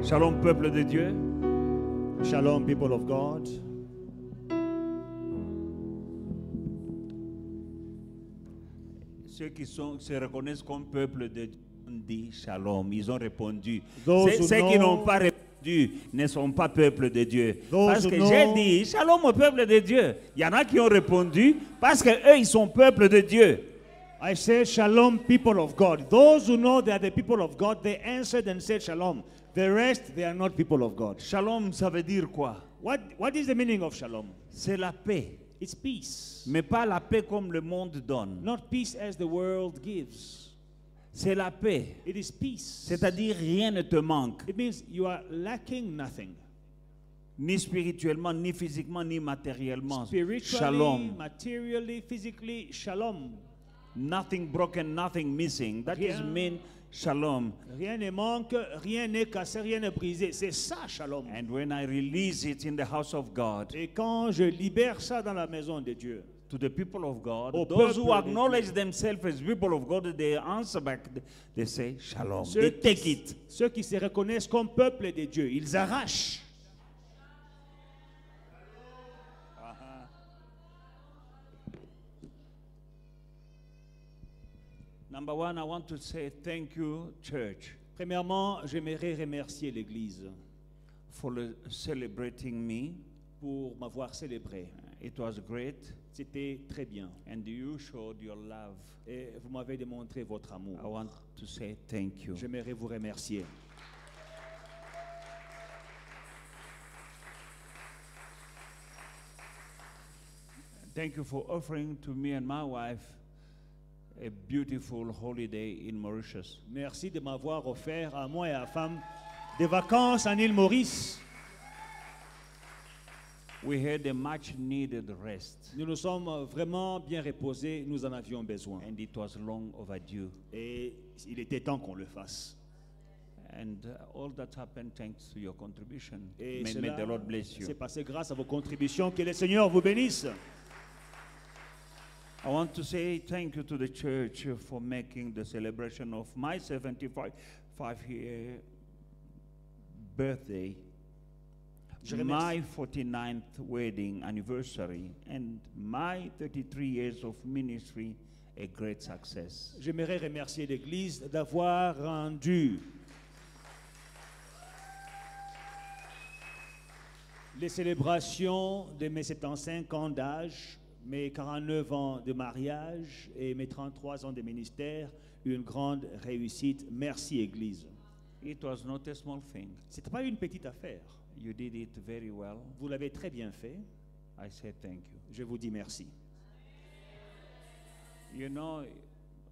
Shalom, peuple de Dieu. Shalom, people of God. Ceux qui se reconnaissent comme peuple de Dieu ont dit Shalom. Ils ont répondu. Those who Ceux qui know- n'ont pas répondu ne sont pas peuple de Dieu. Those Parce who que know- j'ai dit Shalom au peuple de Dieu. Il y en a qui ont répondu parce qu'eux, ils sont peuple de Dieu. I said Shalom, people of God. Those who know they are the people of God, they answered and said Shalom. The rest, they are not people of God. Shalom, ça veut dire quoi? What is the meaning of Shalom? C'est la paix. It's peace. Mais pas la paix comme le monde donne. Not peace as the world gives. C'est la paix. It is peace. C'est-à-dire rien ne te manque. It means you are lacking nothing. Ni spirituellement, ni physiquement, ni matériellement. Spiritually, Shalom. materially, physically, shalom. Nothing broken, nothing missing. That is Rien. mean shalom. Rien ne manque, rien n'est cassé, rien n'est brisé. C'est ça, shalom. And when I release it in the house of God, Et quand je libère ça dans la maison de Dieu, to the people of God, Au those who peuple de acknowledge themselves as people of God, they answer back, they say shalom. They ceux take it. ceux qui se reconnaissent comme peuple de Dieu, ils arrachent. Number one, I want to say thank you, church, Premièrement, j'aimerais remercier l'Église for celebrating me. pour m'avoir célébré. It was great, C'était très bien. and you showed your love. Et vous m'avez démontré votre amour. I want to say thank you. J'aimerais vous remercier. Thank you for offering to me and my wife a beautiful holiday in Mauritius. Merci de m'avoir offert à moi et à la femme des vacances en île Maurice. We had a much needed rest, Nous nous sommes vraiment bien reposés, nous en avions besoin. and it was long overdue. Et il était temps qu'on le fasse. And all that happened thanks to your contribution. Et May cela the Lord bless you. s'est passé grâce à vos contributions. Que le Seigneur vous bénisse. I want to say thank you to the church for making the celebration of my 75-year birthday, Je remercie. my 49th wedding anniversary, and my 33 years of ministry a great success. J'aimerais remercier l'Église d'avoir rendu les célébrations de mes 75 ans d'âge, mes 49 ans de mariage et mes 33 ans de ministère une grande réussite. Merci Église. It was not a small thing. Ce n'était pas une petite affaire. You did it very well. Vous l'avez très bien fait. I say thank you. Je vous dis merci. You know,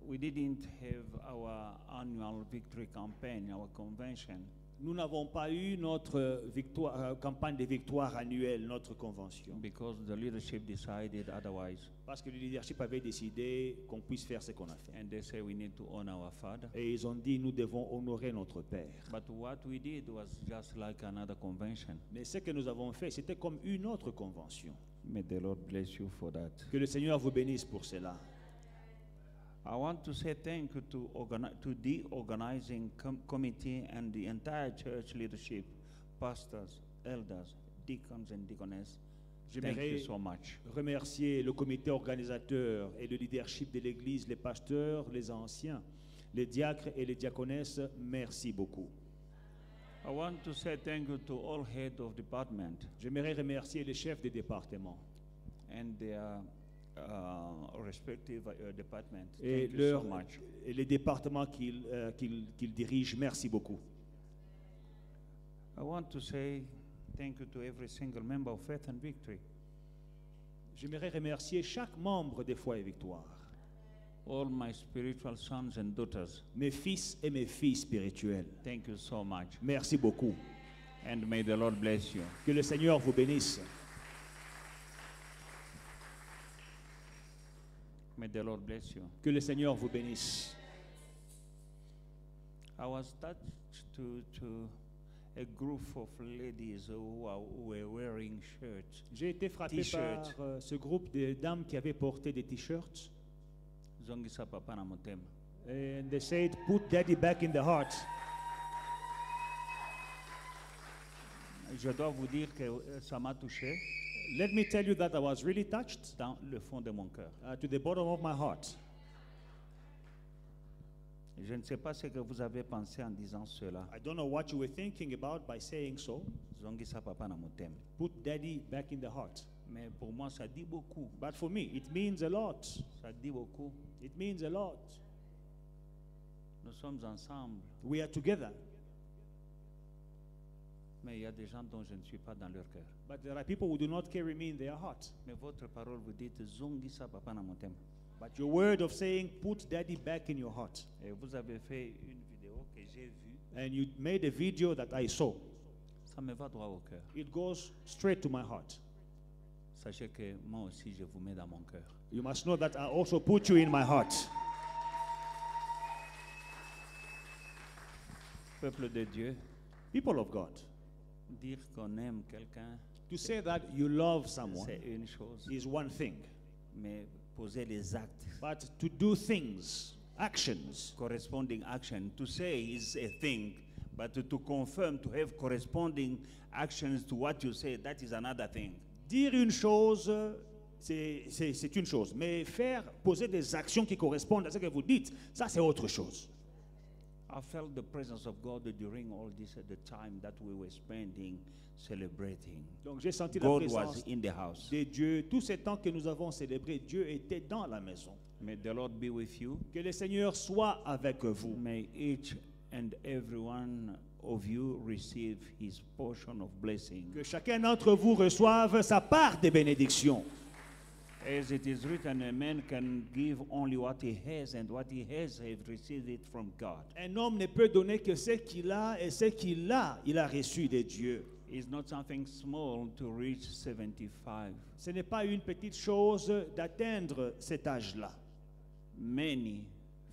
we didn't have our annual victory campaign, our convention. Nous n'avons pas eu notre campagne de victoire annuelle, notre convention, Because the leadership decided otherwise. parce que le leadership avait décidé qu'on puisse faire ce qu'on a fait. And they say we need to honor our father. Et ils ont dit, nous devons honorer notre Père. But what we did was just like another convention. Mais ce que nous avons fait, c'était comme une autre convention. May the Lord bless you for that. Que le Seigneur vous bénisse pour cela. I want to say thank you to the organizing committee and the entire church leadership, pastors, elders, deacons and deaconesses. Thank you J'aimerais so much. remercier le comité organisateur et le leadership de l'Église, les pasteurs, les anciens, les diacres et les diaconesses. Merci beaucoup. I want to say thank you to all head of department J'aimerais remercier les chefs des départements and their respective departments. et, Thank you so much. et les départements qu'ils dirigent. Merci beaucoup. I want to say thank you to every single member of Faith and Victory. J'aimerais remercier chaque membre des Foi et Victoire, All my spiritual sons and daughters. mes fils et mes filles spirituelles. Thank you so much. Merci beaucoup. And may the Lord bless you. Que le Seigneur vous bénisse. May the Lord bless you. Que le Seigneur vous bénisse. I was touched to a group of ladies who were wearing shirts. J'ai été frappé par T-shirt. ce groupe de dames qui avaient porté des t-shirts. Zongisa papa na motema. And they said, put daddy back in the heart. Je dois vous dire que ça m'a touché Let me tell you that I was really touched dans le fond de mon cœur. to the bottom of my heart. Je ne sais pas ce que vous avez pensé en disant cela. I don't know what you were thinking about by saying so. Zongisa papa na mutem. Put daddy back in the heart. Mais pour moi, ça dit beaucoup. But for me, it means a lot. Ça dit beaucoup. It means a lot. Nous sommes ensemble, We are together, mais il y a des gens dont je ne suis pas dans leur cœur. but there are people who do not carry me in their heart. Mais votre parole vous dit Zongisa papa na mutem. But your word of saying, put daddy back in your heart. Et vous avez fait une vidéo que j'ai vue. And you made a video that I saw. Ça me va droit au cœur. It goes straight to my heart. Sachez que moi aussi, je vous mets dans mon cœur. You must know that I also put you in my heart. Peuple de Dieu, People of God, dire qu'on aime quelqu'un, to say that you love someone c'est une chose. is one thing. Mais poser les actes, But to do things, actions, corresponding action, to say is a thing, but to confirm, to have corresponding actions to what you say, that is another thing. dire une chose, c'est une chose. Mais poser des actions qui correspondent à ce que vous dites, ça c'est autre chose. I felt the presence of God during all this at the time that we were spending celebrating. Donc j'ai senti la God was présence in the house. de Dieu. Tous ces temps que nous avons célébrés, Dieu était dans la maison. May the Lord be with you. Que le Seigneur soit avec vous. May each and every one of you receive his portion of blessing. Que chacun d'entre vous reçoive sa part de bénédiction. As it is written, a man can give only what he has, and what he has, he received it from God. Un homme ne peut donner que ce qu'il a, et ce qu'il a, il a reçu de Dieu. It's not something small to reach 75. Ce n'est pas une petite chose d'atteindre cet âge-là. Many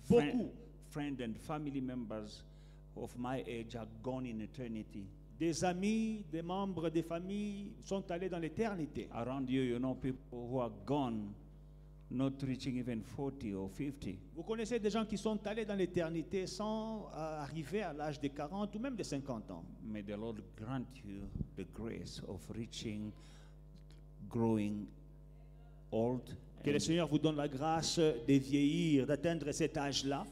Beaucoup. friends and family members of my age are gone in eternity. Des amis, des membres des familles sont allés dans l'éternité. Around you, you know people who are gone, not reaching even 40 or 50. Vous connaissez des gens qui sont allés dans l'éternité sans arriver à l'âge de 40 ou même de 50 ans. May the Lord grant you the grace of reaching, growing old. Que le Seigneur vous donne la grâce de vieillir, d'atteindre cet âge-là.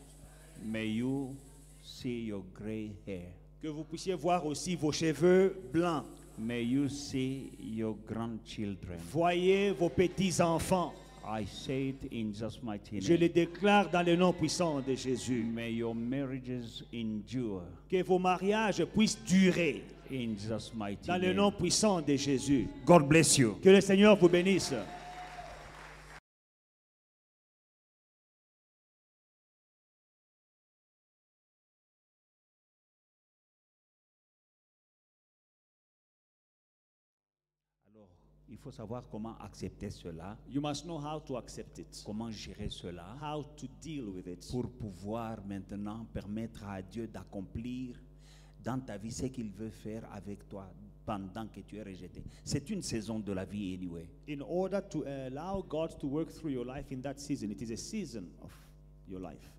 May you see your gray hair. Que vous puissiez voir aussi vos cheveux blancs. May you see your grandchildren. Voyez vos petits-enfants. I say it in just mighty Je name. les déclare dans le nom puissant de Jésus. May your marriages endure Que vos mariages puissent durer in just mighty dans le name. nom puissant de Jésus. God bless you. Que le Seigneur vous bénisse. Alors, il faut savoir comment accepter cela, You must know how to accept it, comment gérer cela, how to deal with it, pour pouvoir maintenant permettre à Dieu d'accomplir dans ta vie ce qu'il veut faire avec toi pendant que tu es rejeté. C'est une saison de la vie anyway. in order to allow God to work through your life in that season. It is a season of your life.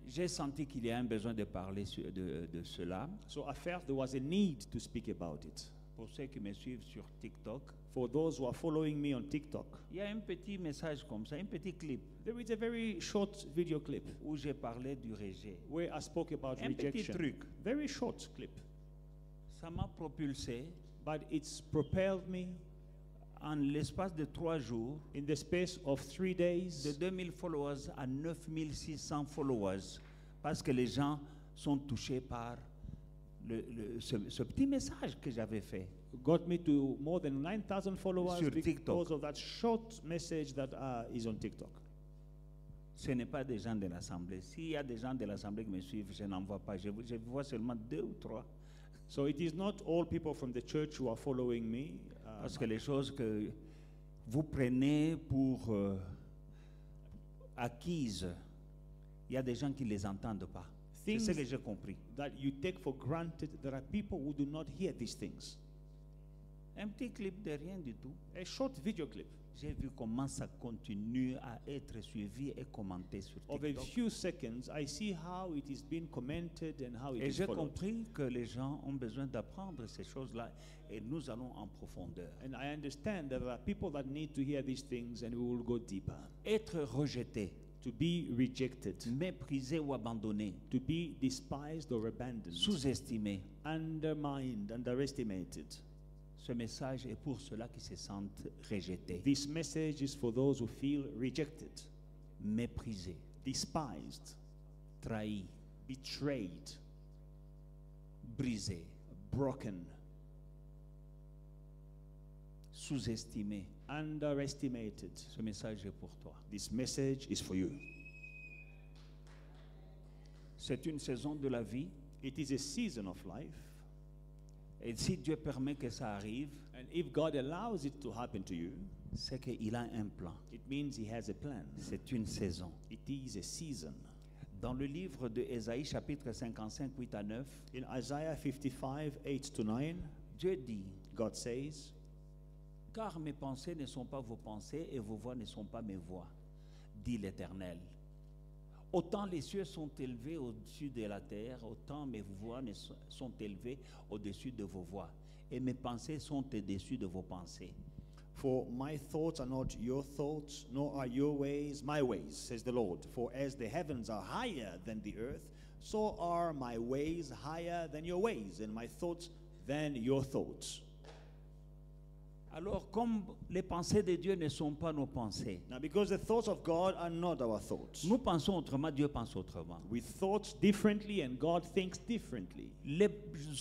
J'ai senti qu'il y a un besoin de parler de cela. So I felt there was a need to speak about it. Pour ceux qui me suivent sur TikTok, For those who are following me on TikTok, il y a un petit message comme ça, un petit clip there is a very short video clip où j'ai parlé du rejet. where I spoke about Un petit rejection. truc. Very short clip, Ça m'a propulsé but it's propelled me en l'espace de 3 jours in the space of 3 de days 2000 followers à 9600 followers parce que les gens sont touchés par ce petit message que j'avais fait. got me to more than 9,000 followers Sur because TikTok. of that short message that is on TikTok. Ce n'est pas des gens de l'Assemblée. S'il y a des gens de l'Assemblée qui me suivent, je n'en vois pas. Je vois seulement 2 ou 3. So it is not all people from the church who are following me. Parce que les choses que vous prenez pour acquises, il y a des gens qui ne les entendent pas. C'est ce que j'ai compris. That you take for granted, there are people who do not hear these things. Un petit clip de rien du tout. A short video clip. J'ai vu comment ça continue à être suivi et commenté sur Of a TikTok. few seconds, I see how it is being commented and how it Et is j'ai followed. compris que les gens ont besoin d'apprendre ces choses-là et nous allons en profondeur. And I understand that there are people that need to hear these things, and we will go deeper. Être rejeté, To be rejected, méprisé ou abandonné, to be despised or abandoned, sous-estimé. undermined, underestimated. Ce message est pour ceux-là qui se sentent rejetés, This message is for those who feel rejected, méprisés, despised, trahis, betrayed, brisés, broken, sous-estimés. underestimated. Ce message est pour toi. This message is for you. C'est une saison de la vie It is a season of life, et si Dieu permet que ça arrive, and if God allows it to happen to you, c'est qu'il a un plan. it means He has a plan. C'est une saison. It is a season. Dans le livre de Ésaïe, chapitre 55, 8 à 9, In Isaiah 55, 8 to 9, Dieu dit, God says, car mes pensées ne sont pas vos pensées et vos voix ne sont pas mes voix, dit l'Éternel. Autant les cieux sont élevés au-dessus de la terre, autant mes voix sont élevées au-dessus de vos voix, et mes pensées sont au-dessus de vos pensées. For my thoughts are not your thoughts, nor are your ways my ways, says the Lord. For as the heavens are higher than the earth, so are my ways higher than your ways, and my thoughts than your thoughts. Alors, comme les pensées de Dieu ne sont pas nos pensées, Now, because the thoughts of God are not our thoughts, nous pensons autrement, Dieu pense autrement. we thought differently, and God thinks differently. Les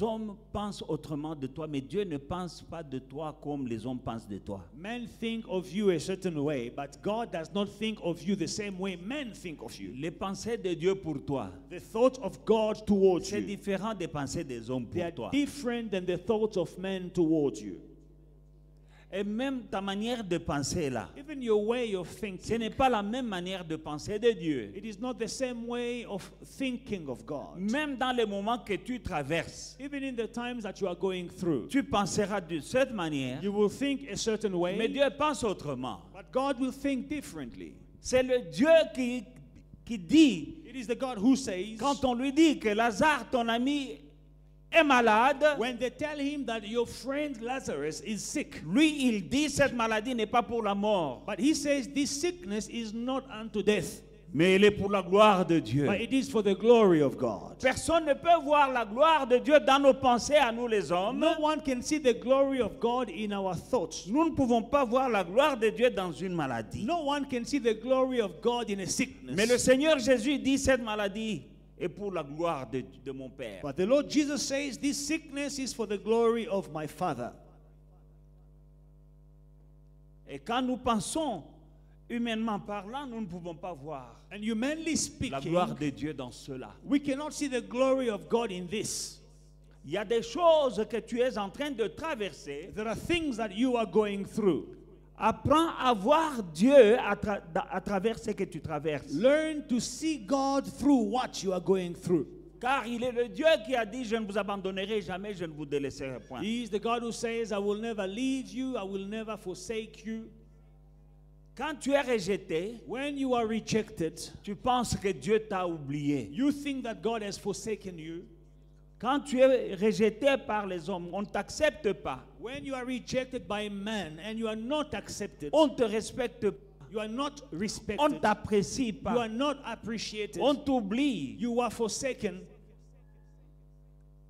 hommes pensent autrement de toi, mais Dieu ne pense pas de toi comme les hommes pensent de toi. Men think of you a certain way, but God does not think of you the same way men think of you. Les pensées de Dieu pour toi, The thoughts of God towards c'est you, différent des pensées des hommes they pour are toi. different than the thoughts of men towards you. Et même ta manière de penser là, Even your way of ce thinking, n'est pas la même manière de penser de Dieu. it is not the same way of thinking of God. Même dans les moments que tu traverses, Even in the times that you are going through, tu penseras de cette manière, you will think a certain mais way, Dieu pense autrement. but God will think differently. C'est le Dieu qui dit, It is the God who says, quand on lui dit que Lazare, ton ami, est malade, when they tell him that your friend Lazarus is sick, lui, il dit, cette maladie n'est pas pour la mort, but he says this sickness is not unto death, mais elle est pour la gloire de Dieu. but it is for the glory of God. Personne ne peut voir la gloire de Dieu dans nos pensées à nous les hommes. No one can see the glory of God in our thoughts. Nous ne pouvons pas voir la gloire de Dieu dans une maladie. No one can see the glory of God in a sickness. Mais le Seigneur Jésus dit, cette maladie est pour la gloire de mon Père. But the Lord Jesus says, this sickness is for the glory of my Father. Et quand nous pensons, humainement parlant, nous ne pouvons pas voir And humanly la speaking, gloire de Dieu dans cela. we cannot see the glory of God in this. Il y a des choses que tu es en train de traverser. There are things that you are going through. Apprends à voir Dieu à travers ce que tu traverses. Learn to see God through what you are going through. Car il est le Dieu qui a dit, je ne vous abandonnerai jamais, je ne vous délaisserai point. He is the God who says, I will never leave you, I will never forsake you. Quand tu es rejeté, When you are rejected, tu penses que Dieu t'a oublié. you think that God has forsaken you. Quand tu es rejeté par les hommes, on ne t'accepte pas. When you are rejected by man and you are not accepted, On ne te respecte pas. you are not On ne respected, t'apprécie you pas. are not appreciated, On t'oublie, you are forsaken,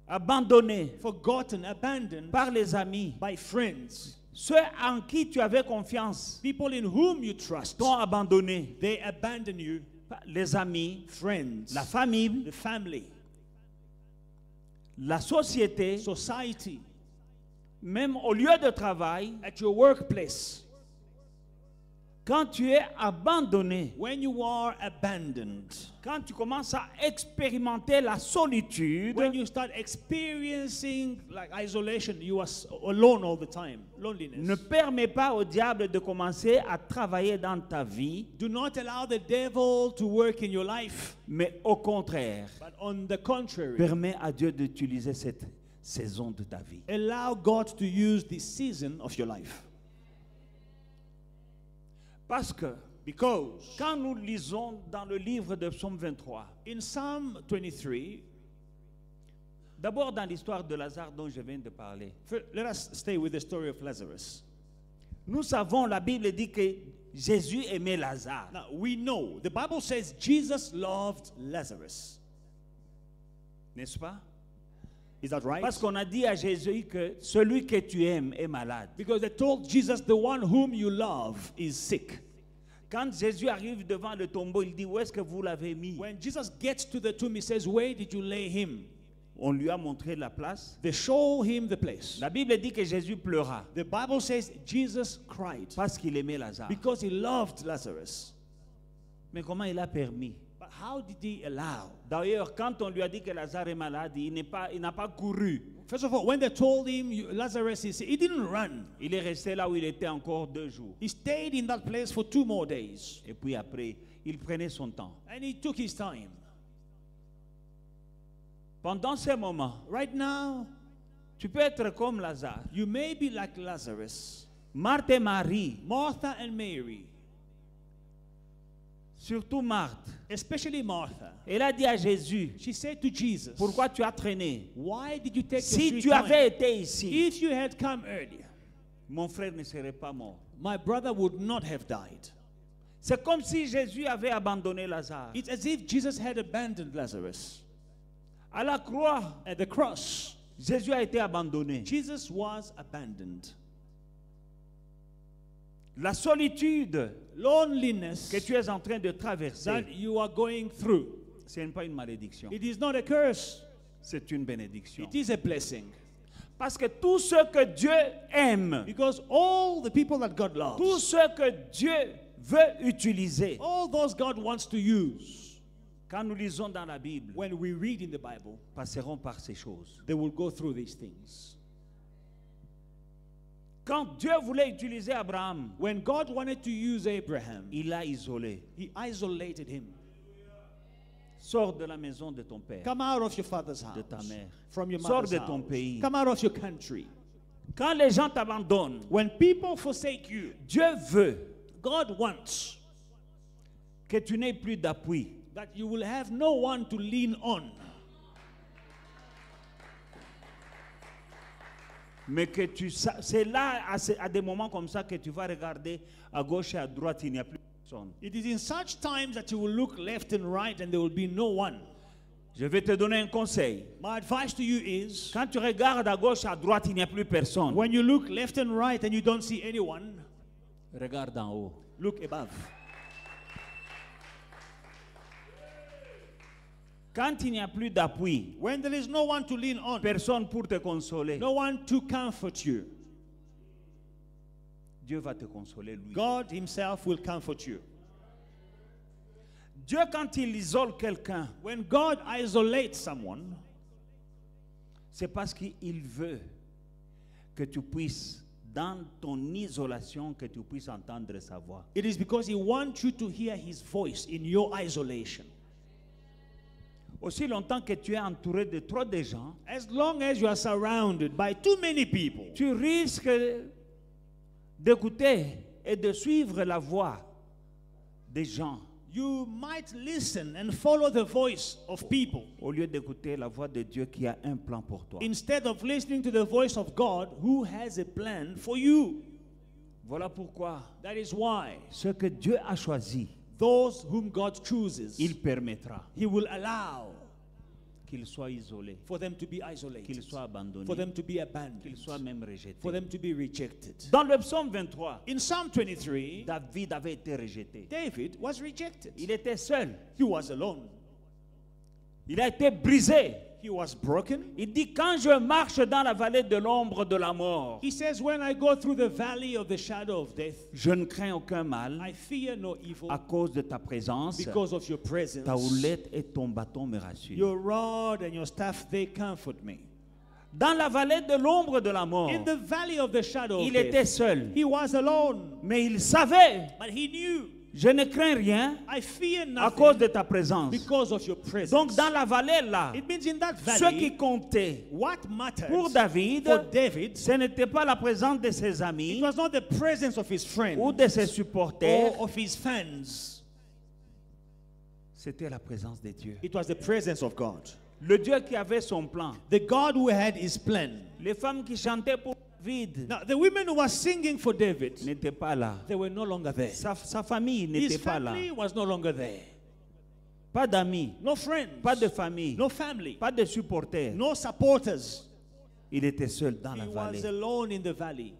abandonné forgotten, abandoned par les amis. by friends. Ceux en qui tu avais confiance People in whom you trust, t'ont abandonné. they abandon you. Les amis, Friends, la famille, the family, la société, society, même au lieu de travail. at your workplace. Quand tu es abandonné, When you are abandoned, quand tu commences à expérimenter la solitude, when you start experiencing like isolation, you are alone all the time, ne loneliness. permets pas au diable de commencer à travailler dans ta vie, Do not allow the devil to work in your life, mais au contraire, but on the contrary, permets à Dieu d'utiliser cette saison de ta vie. allow God to use this season of your life. Parce que Because quand nous lisons dans le livre de Psaume 23, in Psalm 23, d'abord dans l'histoire de Lazare dont je viens de parler, let us stay with the story of Lazarus. nous savons, la Bible dit que Jésus aimait Lazare. Now, we know, the Bible says Jesus loved Lazarus. N'est-ce pas? Is that right? Parce qu'on a dit à Jésus que celui que tu aimes est malade. Because they told Jesus, the one whom you love is sick. Quand Jésus arrive devant le tombeau, il dit, où est-ce que vous l'avez mis? When Jesus gets to the tomb, he says, where did you lay him? On lui a montré la place. They show him the place. La Bible dit que Jésus pleura The Bible says Jesus cried parce qu'il aimait Lazare. because he loved Lazarus. Mais comment il a permis? But how did he allow? D'ailleurs, quand on lui a dit que Lazare est malade, il n'a pas couru. First of all, when they told him Lazarus is sick, he didn't run. Il est resté là où il était encore 2 jours. He stayed in that place for 2 more days. Et puis après, il prenait son temps. And he took his time. Pendant ces moments, Right now, tu peux être comme Lazare. you may be like Lazarus. Marthe et Marie, Martha and Mary, surtout Marthe, especially Martha, elle a dit à Jésus, she said to Jesus, pourquoi tu as traîné? why did you take your Si sweet tu time? avais été ici, If you had come earlier, mon frère ne serait pas mort. my brother would not have died. C'est comme si Jésus avait abandonné Lazare. It's as if Jesus had abandoned Lazarus. À la croix, At the cross, Jésus a été abandonné. Jesus was abandoned. La solitude Loneliness que tu es en train de traverser, that you are going through, ce n'est pas une malédiction, it is not a curse, c'est une bénédiction. it is a blessing. Parce que tout ce que Dieu aime, Because all the people that God tout loves, ce que Dieu veut utiliser, all those God wants to use, quand nous lisons dans la Bible, when we read in the Bible, passeront par ces choses. they will go through these things. Quand Dieu voulait utiliser Abraham, When God wanted to use Abraham, il l'a isolé. he isolated him. Sors de la maison de ton père, Come out of your father's house, de ta mère. from your Sors mother's de ton house. pays. Come out of your country. Quand les gens t'abandonnent, When people forsake you, Dieu veut God wants que tu n'aies plus d'appui. that you will have no one to lean on. Mais que c'est là, à des moments comme ça, que tu vas regarder à gauche et à droite, il n'y a plus personne. It is in such times that you will look left and right and there will be no one. Je vais te donner un conseil. My advice to you is, Quand tu regardes à gauche et à droite, il n'y a plus personne. when you look left and right and you don't see anyone, Regarde en haut. look above. Quand il n'y a plus d'appui, When there is no one to lean on, personne pour te consoler, no one to comfort you, Dieu va te consoler lui. God himself will comfort you. Dieu, quand il isole quelqu'un, When God isolates someone, c'est parce qu'il veut que tu puisses, dans ton isolation, que tu puisses entendre sa voix. it is because he wants you to hear his voice in your isolation. Aussi longtemps que tu es entouré de trop de gens, As long as you are surrounded by too many people, tu risques d'écouter et de suivre la voix des gens you might listen and follow the voice of people au lieu d'écouter la voix de Dieu qui a un plan pour toi. instead of listening to the voice of God who has a plan for you. Voilà pourquoi That is why ce que Dieu a choisi, those whom God chooses, il permettra he will allow qu'ils soient isolés, for them to be isolated, qu'ils soient abandonnés, for them to be qu'ils abandoned, soient même rejetés. for them to be rejected. Dans le psaume 23, In Psalm 23, David avait été rejeté. David was rejected. Il était seul. He was alone. Il a été brisé. He was broken. Il dit, quand je marche dans la vallée de l'ombre de la mort, He says, when I go through the valley of the shadow of death, je ne crains aucun mal I fear no evil à cause de ta présence. because of your presence. Ta houlette et ton bâton me rassurent. Your rod and your staff, they comfort me. Dans la vallée de l'ombre de la mort, In the valley of the shadow of il était death, seul. he was alone. Mais il savait But he knew Je ne crains rien I fear à cause de nothing ta présence. because of your presence. Donc dans la vallée là, It means in that ce qui valley, comptait what mattered pour David, for David, ce n'était pas la présence de ses it amis was not the presence of his friends ou de ses supporters, or of his fans. c'était la présence de Dieu. It was the presence of God. Le Dieu qui avait son plan. The God who had his plan. Les femmes qui chantaient pour David Now, the women who were singing for David, n'étaient pas là. they were no longer there. Sa famille His n'était pas là. family was no longer there. Pas d'amis, No friends. pas de famille, No family. pas de supporters. No supporters. Il était seul dans la He was vallée. alone in the valley.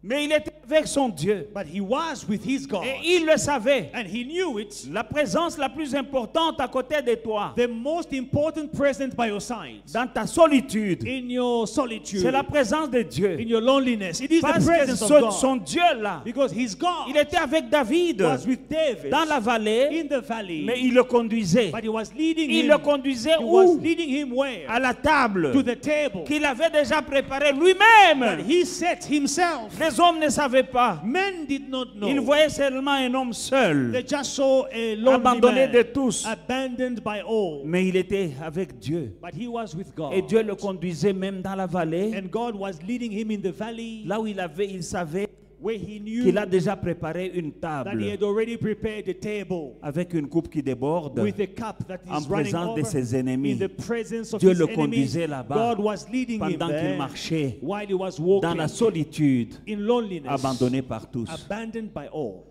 Mais il était avec son Dieu. But he was with his God. Et il le savait. And he knew it. La présence la plus importante à côté de toi, The most important presence by your side. dans ta solitude, In your solitude. c'est la présence de Dieu. In your loneliness. It is the Parce que presence of God. son Dieu là, Because his God il était avec David was with David dans la vallée, in the valley. mais il le conduisait. But he was leading Il him. le conduisait He was où? leading him where? À la table To the table. qu'il avait déjà préparée But lui-même. he set himself. Les hommes ne savaient pas. Men did not know. Ils voyaient seulement un homme seul, They just saw a lonely abandonné man, de tous. abandoned by all. Mais il était avec Dieu. But he was with God. Et Dieu le conduisait même dans la vallée, And God was leading him in the valley là où il savait where he knew qu'il a déjà préparé une that he table had already prepared a table avec une coupe qui déborde. with a cup that En is running présence de over. ses ennemis. In the presence of Dieu his le enemies, conduisait là-bas God was leading him pendant qu'il there marchait while he was dans walking la solitude, in loneliness, abandonné par tous. abandoned by all.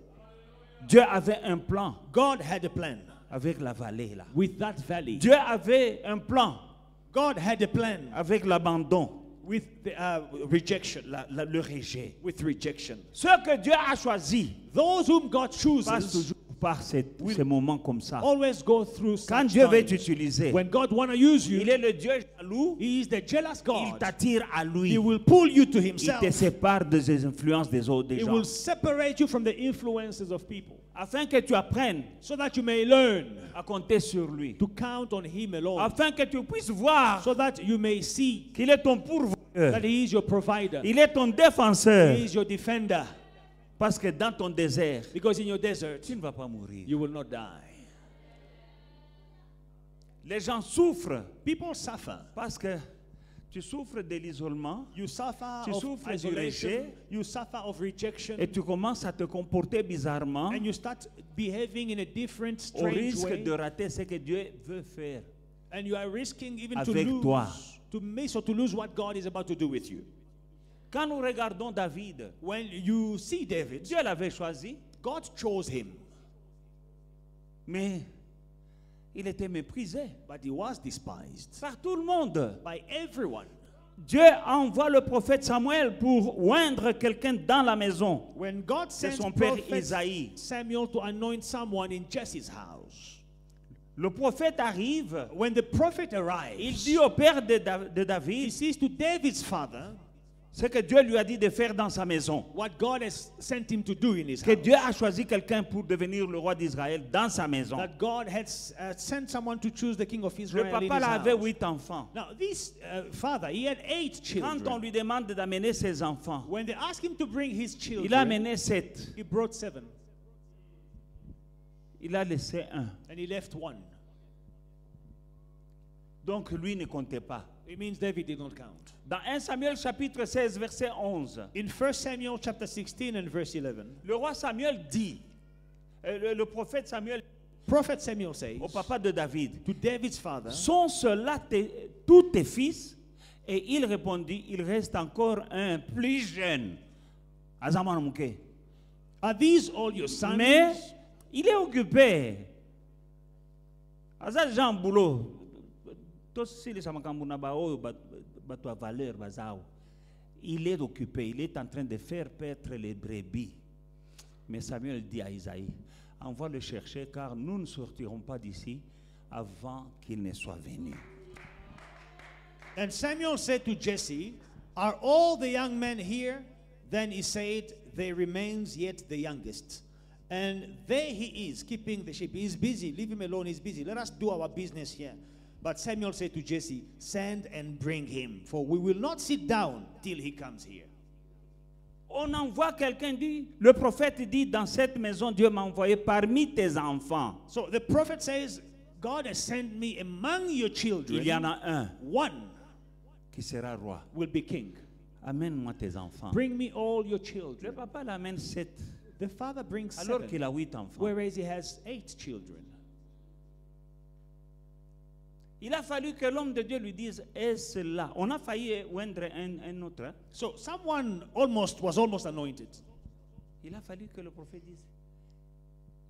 Dieu avait un plan God had a plan avec la vallée là. with that valley. Dieu avait un plan God had a plan avec l'abandon, with the rejection, le rejet. with rejection. Ce que Dieu a choisi Those whom God passe chooses toujours par ces moments comme ça. always go through Quand such Dieu veut times. t'utiliser, When God want to use il you, est le Dieu jaloux, He is the jealous il God. t'attire à lui. He will pull you to Il Himself. te sépare des influences des autres des He gens. will separate you from the influences of people Afin que tu apprennes so that you may learn à compter sur lui. to count on Him alone. Afin que tu puisses voir So that you may see qu'il est ton pourvoyeur. that He is your provider. Il est ton défenseur. He is your defender. Parce que dans ton désert, Because in your desert, tu ne vas pas mourir. you will not die. Les gens souffrent People suffer. parce que tu souffres de l'isolement You suffer Tu of souffres du isolation. rejet. You suffer of rejection. et tu commences à te comporter bizarrement And you start behaving in a different, au strange risque way. de rater ce que Dieu veut faire. And you are risking even to Avec lose, toi. to miss or to lose what God is about to do with you. Quand nous regardons David, When you see David, Dieu l'avait choisi, God chose him, mais il était méprisé but he was despised par tout le monde. by everyone. Dieu envoie le prophète Samuel pour oindre quelqu'un dans la maison. When God C'est sent son père prophet Isaïe. Samuel to anoint someone in Jesse's house, Le prophète arrive, when the prophet il arrives, dit au père de he David says to David's father ce que Dieu lui a dit de faire dans sa maison. what God has sent him to do in his Que house. Dieu a choisi quelqu'un pour devenir le roi d'Israël dans sa maison. That God had sent someone to choose the king of Le Israel in papa his là avait house. 8 enfants. Now, this father, he had 8 Quand on children. lui demande d'amener ses enfants, When they asked him to bring his il a children, amené 7. he brought 7 Il a laissé un. and he left 1. Donc lui ne comptait pas. It means David did not count. Dans 1 Samuel chapitre 16 verset 11, In 1 Samuel chapter 16 and verse 11, le roi Samuel dit, le prophète Samuel Prophet Samuel says au papa de David, to David's father, sont ceux-là tous tes fils? Et il répondit, il reste encore un plus jeune. Azaman Mouké. are these all your sons? Mais il est occupé. Azal Jean Boulot. Tous les Samakambuna Bao, Batua Valeur, Bazao. Il est occupé, il est en train de faire paître les brebis. Mais Samuel dit à Isaïe, envoie le chercher car nous ne sortirons pas d'ici avant qu'il ne soit venu. And Samuel said to Jesse, are all the young men here? Then he said, there remains yet the youngest. And there he is, keeping the sheep. He's busy. Leave him alone. He's busy. Let us do our business here. But Samuel said to Jesse, send and bring him, for we will not sit down till he comes here. On envoie quelqu'un, dit, le prophète dit, dans cette maison, Dieu m'a envoyé parmi tes enfants. So the prophet says, God has sent me among your children. Il y en a un One qui sera roi. will be king. Amène-moi tes enfants. Bring me all your Le children. papa l'amène 7, The father brings alors 7, qu'il a 8 enfants. whereas he has 8 children. Il a fallu que l'homme de Dieu lui dise, est-ce là? On a failli oindre un autre. Hein? So someone was almost anointed. Il a fallu que le prophète dise,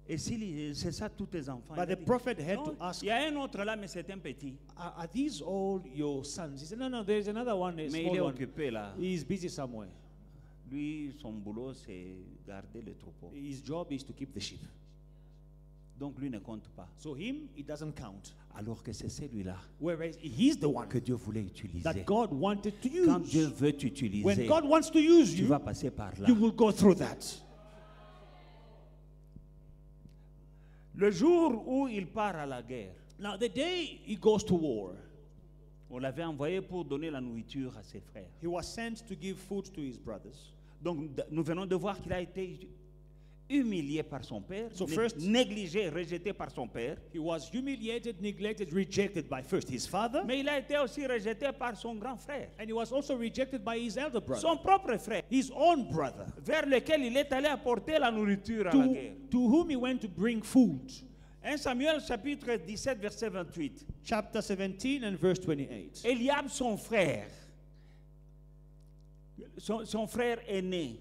et si c'est ça tous tes enfants? But Il a the dit, prophet had non, to ask, il y a un autre là, mais c'est un petit. are these all your sons? He said, no, there's another one, a Mais il small est one. occupé là. He's busy somewhere. Lui, son boulot, c'est garder le troupeau. His job is to keep the sheep. Donc lui ne compte pas. So him, he doesn't count. Alors que c'est celui-là Whereas he's the one que Dieu voulait utiliser. that God wanted to Quand Dieu use. veut t'utiliser, When God wants to use tu you, vas passer par là. you will go through that. Le jour où il part à la guerre, Now, the day he goes to war, on l'avait envoyé pour donner la nourriture à ses frères. he was sent to give food to his brothers. Donc nous venons de voir qu'il a été humilié par son père, So first- négligé, rejeté par son père, He was humiliated, neglected, rejected by first his father, mais il a été aussi rejeté par son grand frère, and he was also rejected by his elder brother, son propre frère, his own brother, vers lequel il est allé apporter la nourriture à la guerre. to whom he went to bring food. 1 Samuel chapitre 17 verset 28. Chapter 17 and verse 28. Eliab, son frère, son frère aîné,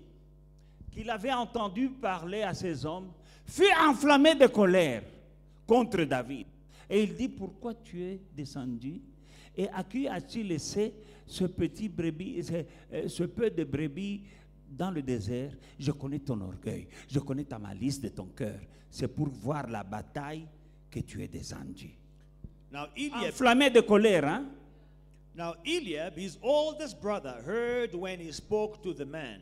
qu'il avait entendu parler à ses hommes, fut enflammé de colère contre David. Et il dit, pourquoi tu es descendu? Et à qui as-tu laissé ce petit brebis, ce peu de brebis dans le désert? Je connais ton orgueil, je connais ta malice de ton cœur. C'est pour voir la bataille que tu es descendu. Now Eliab, Enflammé de colère, hein? Now Eliab, his oldest brother, heard when he spoke to the man.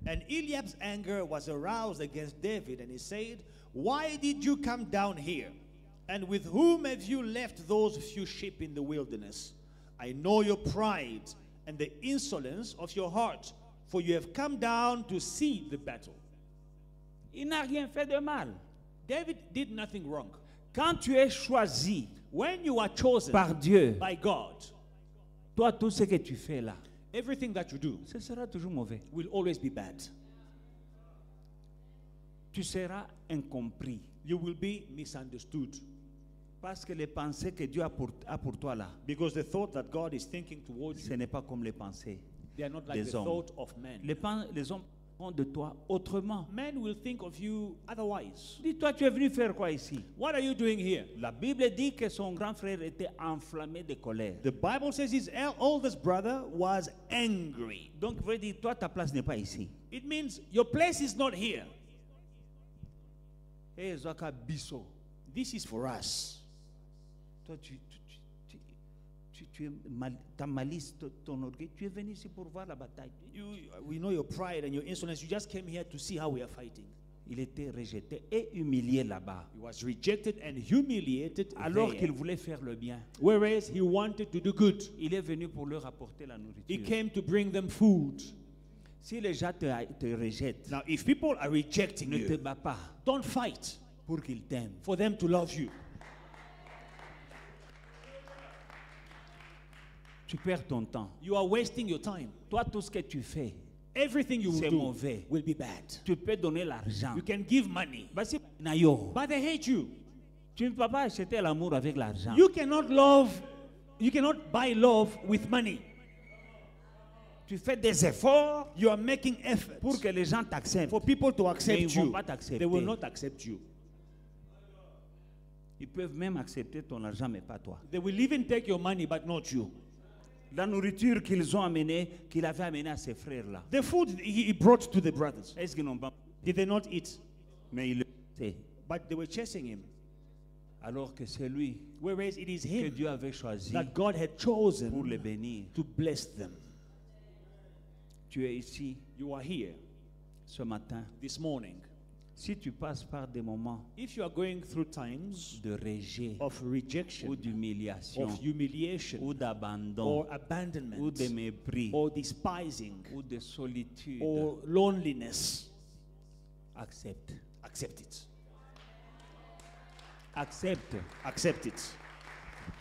And Eliab's anger was aroused against David, and he said, why did you come down here? And with whom have you left those few sheep in the wilderness? I know your pride and the insolence of your heart, for you have come down to see the battle. Il n'a rien fait de mal. David did nothing wrong. Quand tu es choisi When you are chosen par Dieu, by God, toi, tout ce que tu fais là, everything that you do ce sera toujours mauvais. will always be bad. Tu seras incompris. You will be misunderstood. Parce que les pensées que Dieu a pour toi là, Because the thought that God is thinking towards ce you, n'est pas comme les pensées. they are not like des the hommes. thought of men. Les hommes font de toi autrement. Men will think of you otherwise. Dis-toi, tu es venu faire quoi ici? What are you doing here? La Bible dit que son grand frère était enflammé de colère. The Bible says his oldest brother was angry. Donc, veut dire, toi, ta place n'est pas ici. It means your place is not here. Eh, Zaka Bisso, This is for us. toi, tu es ta malice, ton orgueil, tu es venu ici pour voir la bataille. We know your pride and your insolence. You just came here to see how we are fighting. Il était rejeté et humilié là-bas, He was rejected and humiliated alors there. qu'il voulait faire le bien. Whereas he wanted to do good. Il est venu pour leur apporter la He nourriture. came to bring them food. Si les gens te rejettent, Now, if people are rejecting ne te you, bats pas don't fight pour qu'ils t'aiment. for them to love you. Tu perds ton temps. You are wasting your time. Toi, tout ce que tu fais, Everything you will c'est do mauvais. will be bad. Tu peux donner l'argent. You can give money, Voici, Nayo, but they hate you. tu ne peux pas acheter l'amour avec l'argent. You cannot love, you cannot buy love with money. Tu fais des efforts You are making effort pour que les gens t'acceptent. for people to Mais accept ils vont you. pas t'accepter. They will not accept you. Ils peuvent même accepter ton argent, mais pas toi. They will even take your money, but not you. La nourriture qu'ils ont amenée, qu'il avait amenée à ses frères-là. The food he brought to the brothers, Est-ce qu'ils n'ont pas? did they not eat? Mais ils le faisaient. But they were chasing him. Alors que c'est lui Whereas it is que him Dieu avait choisi that God had pour chosen les bénir. to bless them. Tu es ici You are here ce matin this morning. Si tu passes par des moments If you are going through times de rejet of rejection, ou d'humiliation of humiliation, ou d'abandon or abandonment, ou de mépris or despising, ou de solitude, or loneliness, accepte. accept it. Accepte. Accept it.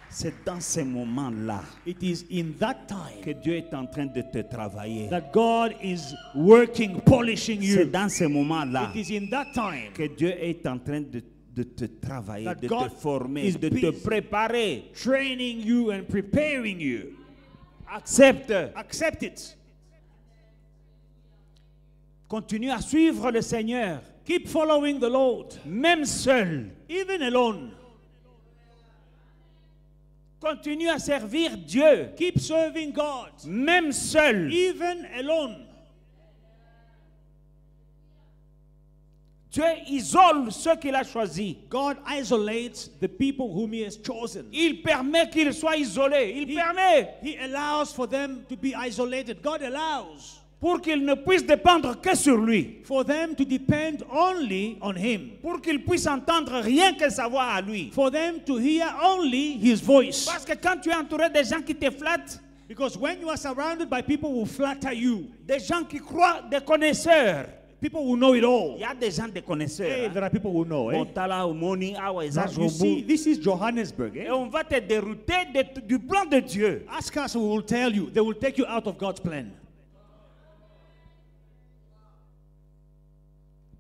C'est dans ces moments-là It is in that que time Dieu est en train de te travailler. that God is working, polishing C'est you. dans ces moments-là It is in that time que Dieu est en train de te travailler, that de te God former, is de te busy préparer. training you and preparing you. Accepte. Accept it. Continue à suivre le Seigneur, Keep following the Lord, même seul. even alone. Continue à servir Dieu, Keep serving God, même seul. even alone. Dieu isole ceux qu'il a choisis. God isolates the people whom He has chosen. Il permet qu'ils soient isolés. Il permet He allows for them to be isolated. God allows pour qu'ils ne puissent dépendre que sur lui. for them to depend only on Him. Pour qu'ils puissent entendre rien que sa voix à lui. For them to hear only His voice. Parce que quand tu es entouré des gens qui te flattent, Because when you are surrounded by people who flatter you, des gens qui croient, des connaisseurs. people who know it all. Il y a des gens des connaisseurs. Hey, there are people who know. Eh? Montala, Omoni, Awa, Now, Ezajobu. you see, this is Johannesburg. Et Eh? on va te dérouter du plan de Dieu. Ask us, we will tell you. They will take you out of God's plan.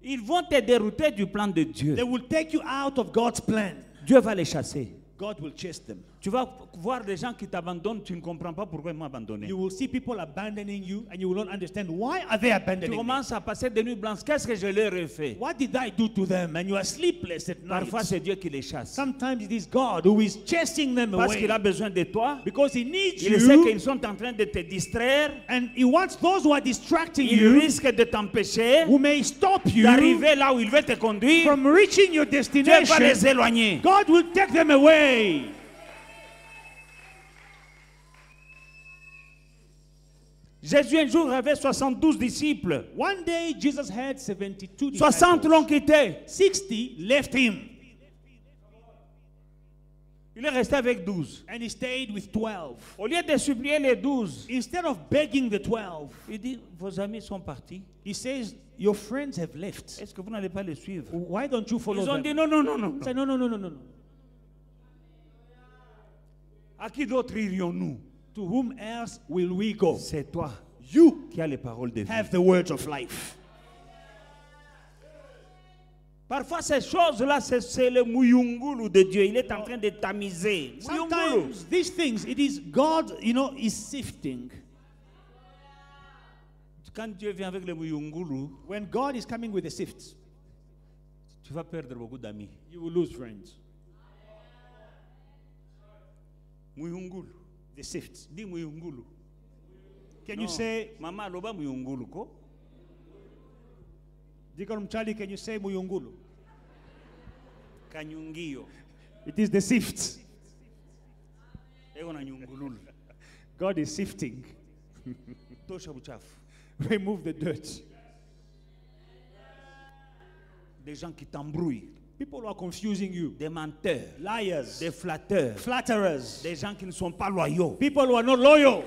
Ils vont te dérouter du plan de Dieu. They will take you out of God's plan. Dieu va les chasser. God will chase them. Tu vas voir des gens qui t'abandonnent, tu ne comprends pas pourquoi ils m'ont abandonné. You will see people abandoning you, and you will not understand why are they Tu abandoning me? commences à passer des nuits blanches. Qu'est-ce que je leur ai fait? What did I do to them? And you are sleepless at night. Parfois, c'est Dieu qui les chasse. Sometimes it is God who is chasing them Parce away qu'il a besoin de toi. because He needs Il sait you, qu'ils sont en train de te distraire. and He wants those who are distracting Il you, risque de t'empêcher who may stop you d'arriver là où il veut te conduire. from reaching your Dieu va destination. les éloigner. God will take them away. Jésus un jour avait 72 disciples. One day Jesus had 72 60 l'ont disciples. quitté. 60 left Him, Il est resté avec 12. and He stayed with 12. Au lieu de supplier les 12, Instead of begging the 12, il dit, vos amis sont partis. He says, your friends have left. Est-ce que vous n'allez pas les suivre? Why don't you follow Ils ont them? dit, non, non, non, non. Say, no, no, no, no, no, no. À qui d'autre irions-nous? To whom else will we go? C'est toi You qui as les paroles de vie. have the words of life. Parfois, ces choses-là, c'est le muyungulu de Dieu. Il est en train de tamiser. Muyungulu. Sometimes these things, it is God, is sifting. Quand Dieu vient avec le muyungulu, When God is coming with a sift, tu vas perdre beaucoup d'amis. you will lose friends. Muyungulu. The sift. Dis muyungulu. Can you say, Mama aloba muyungulu ko? Deacon Charlie, can you say Muyungulu? Kanyungio. It is the sift. Ego na nyungululu. God is sifting. Tosha buchafu. Remove the dirt. Des gens qui t'embrouillent. People who are confusing you. Des menteurs. Liars. Des flatteurs. Flatterers. Des gens qui ne sont pas loyaux. People who are not loyal.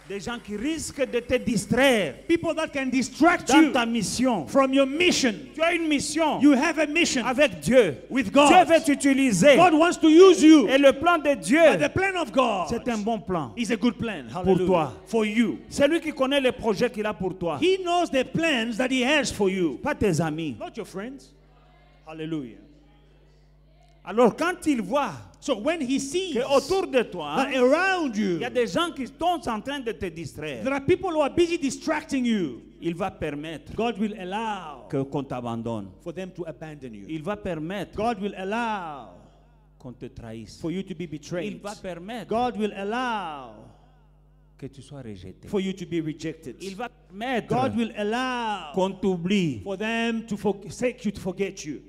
Des gens qui risquent de te distraire People that can distract dans you ta mission. from your mission. Tu as une mission You have a mission avec Dieu. with Dieu God. veut t'utiliser. God wants to use you. Et le plan de Dieu, But the plan of God c'est un bon plan. is a good plan. Hallelujah. toi. For you. C'est lui qui connaît les projets qu'il a pour toi. He knows the plans that He has for you. Pas tes amis. Not your friends. Hallelujah. Alors quand il voit So when He sees que autour de toi, that around you il y a des gens qui sont en train de te distraire, there are people who are busy distracting you, il va permettre God will allow qu'on t'abandonne. for them to abandon you. Il va permettre God will allow qu'on te trahisse. for you to be Il betrayed. va permettre God will allow que tu sois rejeté. for you to be rejected. Il va permettre God will allow qu'on t'oublie. for them to forsake you, to forget you.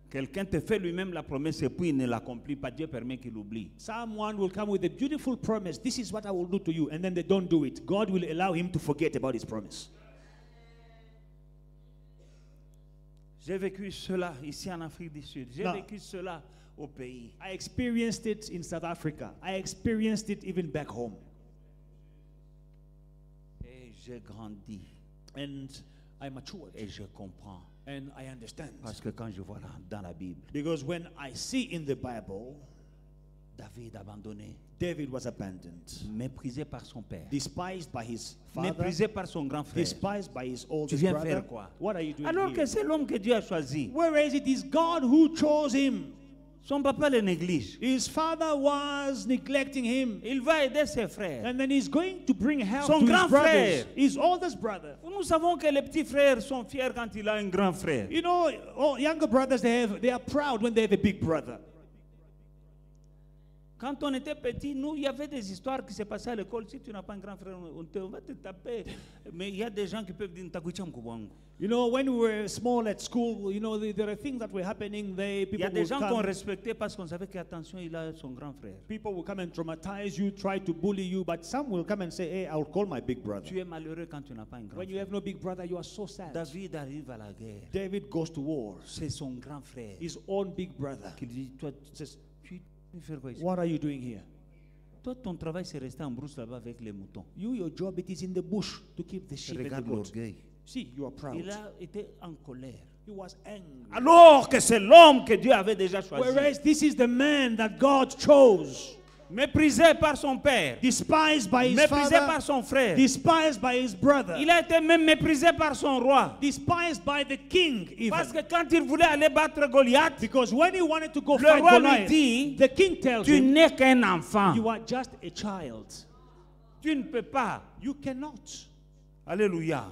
Quelqu'un te fait lui-même la promesse et puis il ne l'accomplit pas. Dieu permet qu'il oublie. Someone will come with a beautiful promise. This is what I will do to you. And then they don't do it. God will allow him to forget about his promise. J'ai vécu cela ici en Afrique du Sud. J'ai Non. vécu cela au pays. I experienced it in South Africa. I experienced it even back home. Et j'ai grandi And I matured. et je comprends. And I understand. Parce que quand je vois dans la Bible, Because when I see in the Bible, David abandonné, David was abandoned, méprisé par son père, despised by his father, méprisé par son grand frère. despised by his Tu oldest viens brother. faire quoi? What are you doing Alors here? que c'est l'homme que Dieu a choisi. Whereas it is God who chose him. Son papa le néglige. His father was neglecting him. Il va aider ses frères. And then he's going to bring help Son to his grand brothers. frère. His oldest brother. Nous savons que les petits frères sont fiers quand il a un grand frère. You know, all younger brothers, they are proud when they have a big brother. Quand on était petit, nous, il y avait des histoires qui se passaient à l'école. Si tu n'as pas un grand frère, on va te taper. Mais il y a des gens qui peuvent dire, "Ntakuicha mkubwangu." You know, when we were small at school, you know, there are things that were happening. Il y People a des would gens qu'on come. respectait parce qu'on savait qu'attention, il a son grand frère. People will come and traumatize you, try to bully you, but some will come and say, hey, I'll call my big brother. Tu es malheureux quand tu n'as pas un grand When you frère. have no big brother, you are so sad. David arrive à la guerre. David goes to war. C'est son grand frère His own big brother qui lui dit, toi, tu veux faire quoi ici? What are you doing here? Toi, ton travail, c'est rester en brousse là-bas avec les moutons. Your job, it is in the bush to keep the sheep and the Regarde goat. l'orgueil. See, you are proud. Il a été en colère. He was angry. Alors que c'est l'homme que Dieu avait déjà choisi. Whereas this is the man that God chose. Méprisé par son père. Despised by his Méprisé par father. son frère. Despised by his brother. Il a été même méprisé par son roi. Despised by the king even. Parce que quand il voulait aller battre Goliath, Because when he wanted to go le fight roi lui Goliath, dit, the king tells tu him, n'es qu'un enfant. you are just a child. Tu ne peux pas. You cannot. Alléluia.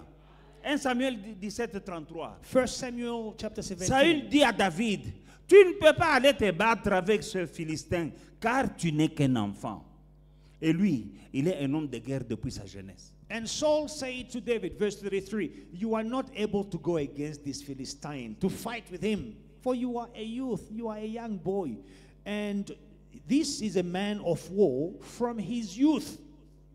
1 Samuel 17, 33. 1 Samuel chapter 17. Saül dit à David, tu ne peux pas aller te battre avec ce Philistin, car tu n'es qu'un enfant. Et lui, il est un homme de guerre depuis sa jeunesse. And Saul said to David, verse 33, you are not able to go against this Philistine, to fight with him, for you are a youth, you are a young boy. And this is a man of war from his youth,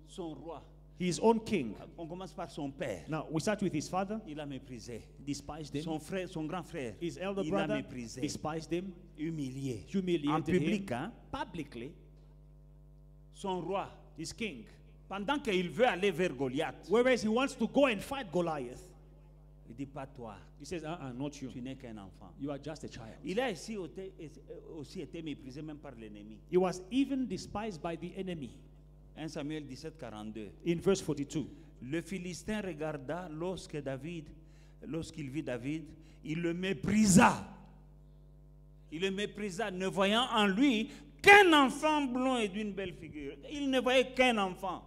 Son roi, his own king. on commence par son père. Now, we start with his father, Il a méprisé. despised him. Son frère, son grand frère, His elder il a brother, méprisé. despised him, Humilié. humiliated En public, him, hein? publicly. Son roi, His king. pendant qu'il veut aller vers Goliath, Whereas he wants to go and fight Goliath, il dit pas toi, he says, not you. tu n'es qu'un enfant. You are just a child. Il a aussi été méprisé même par l'ennemi. He was even despised by the enemy. 1 Samuel 17, 42. In verse 42. Le Philistin regarda lorsqu'il vit David, il le méprisa. Il le méprisa, ne voyant en lui qu'un enfant blond et d'une belle figure. Il ne voyait qu'un enfant.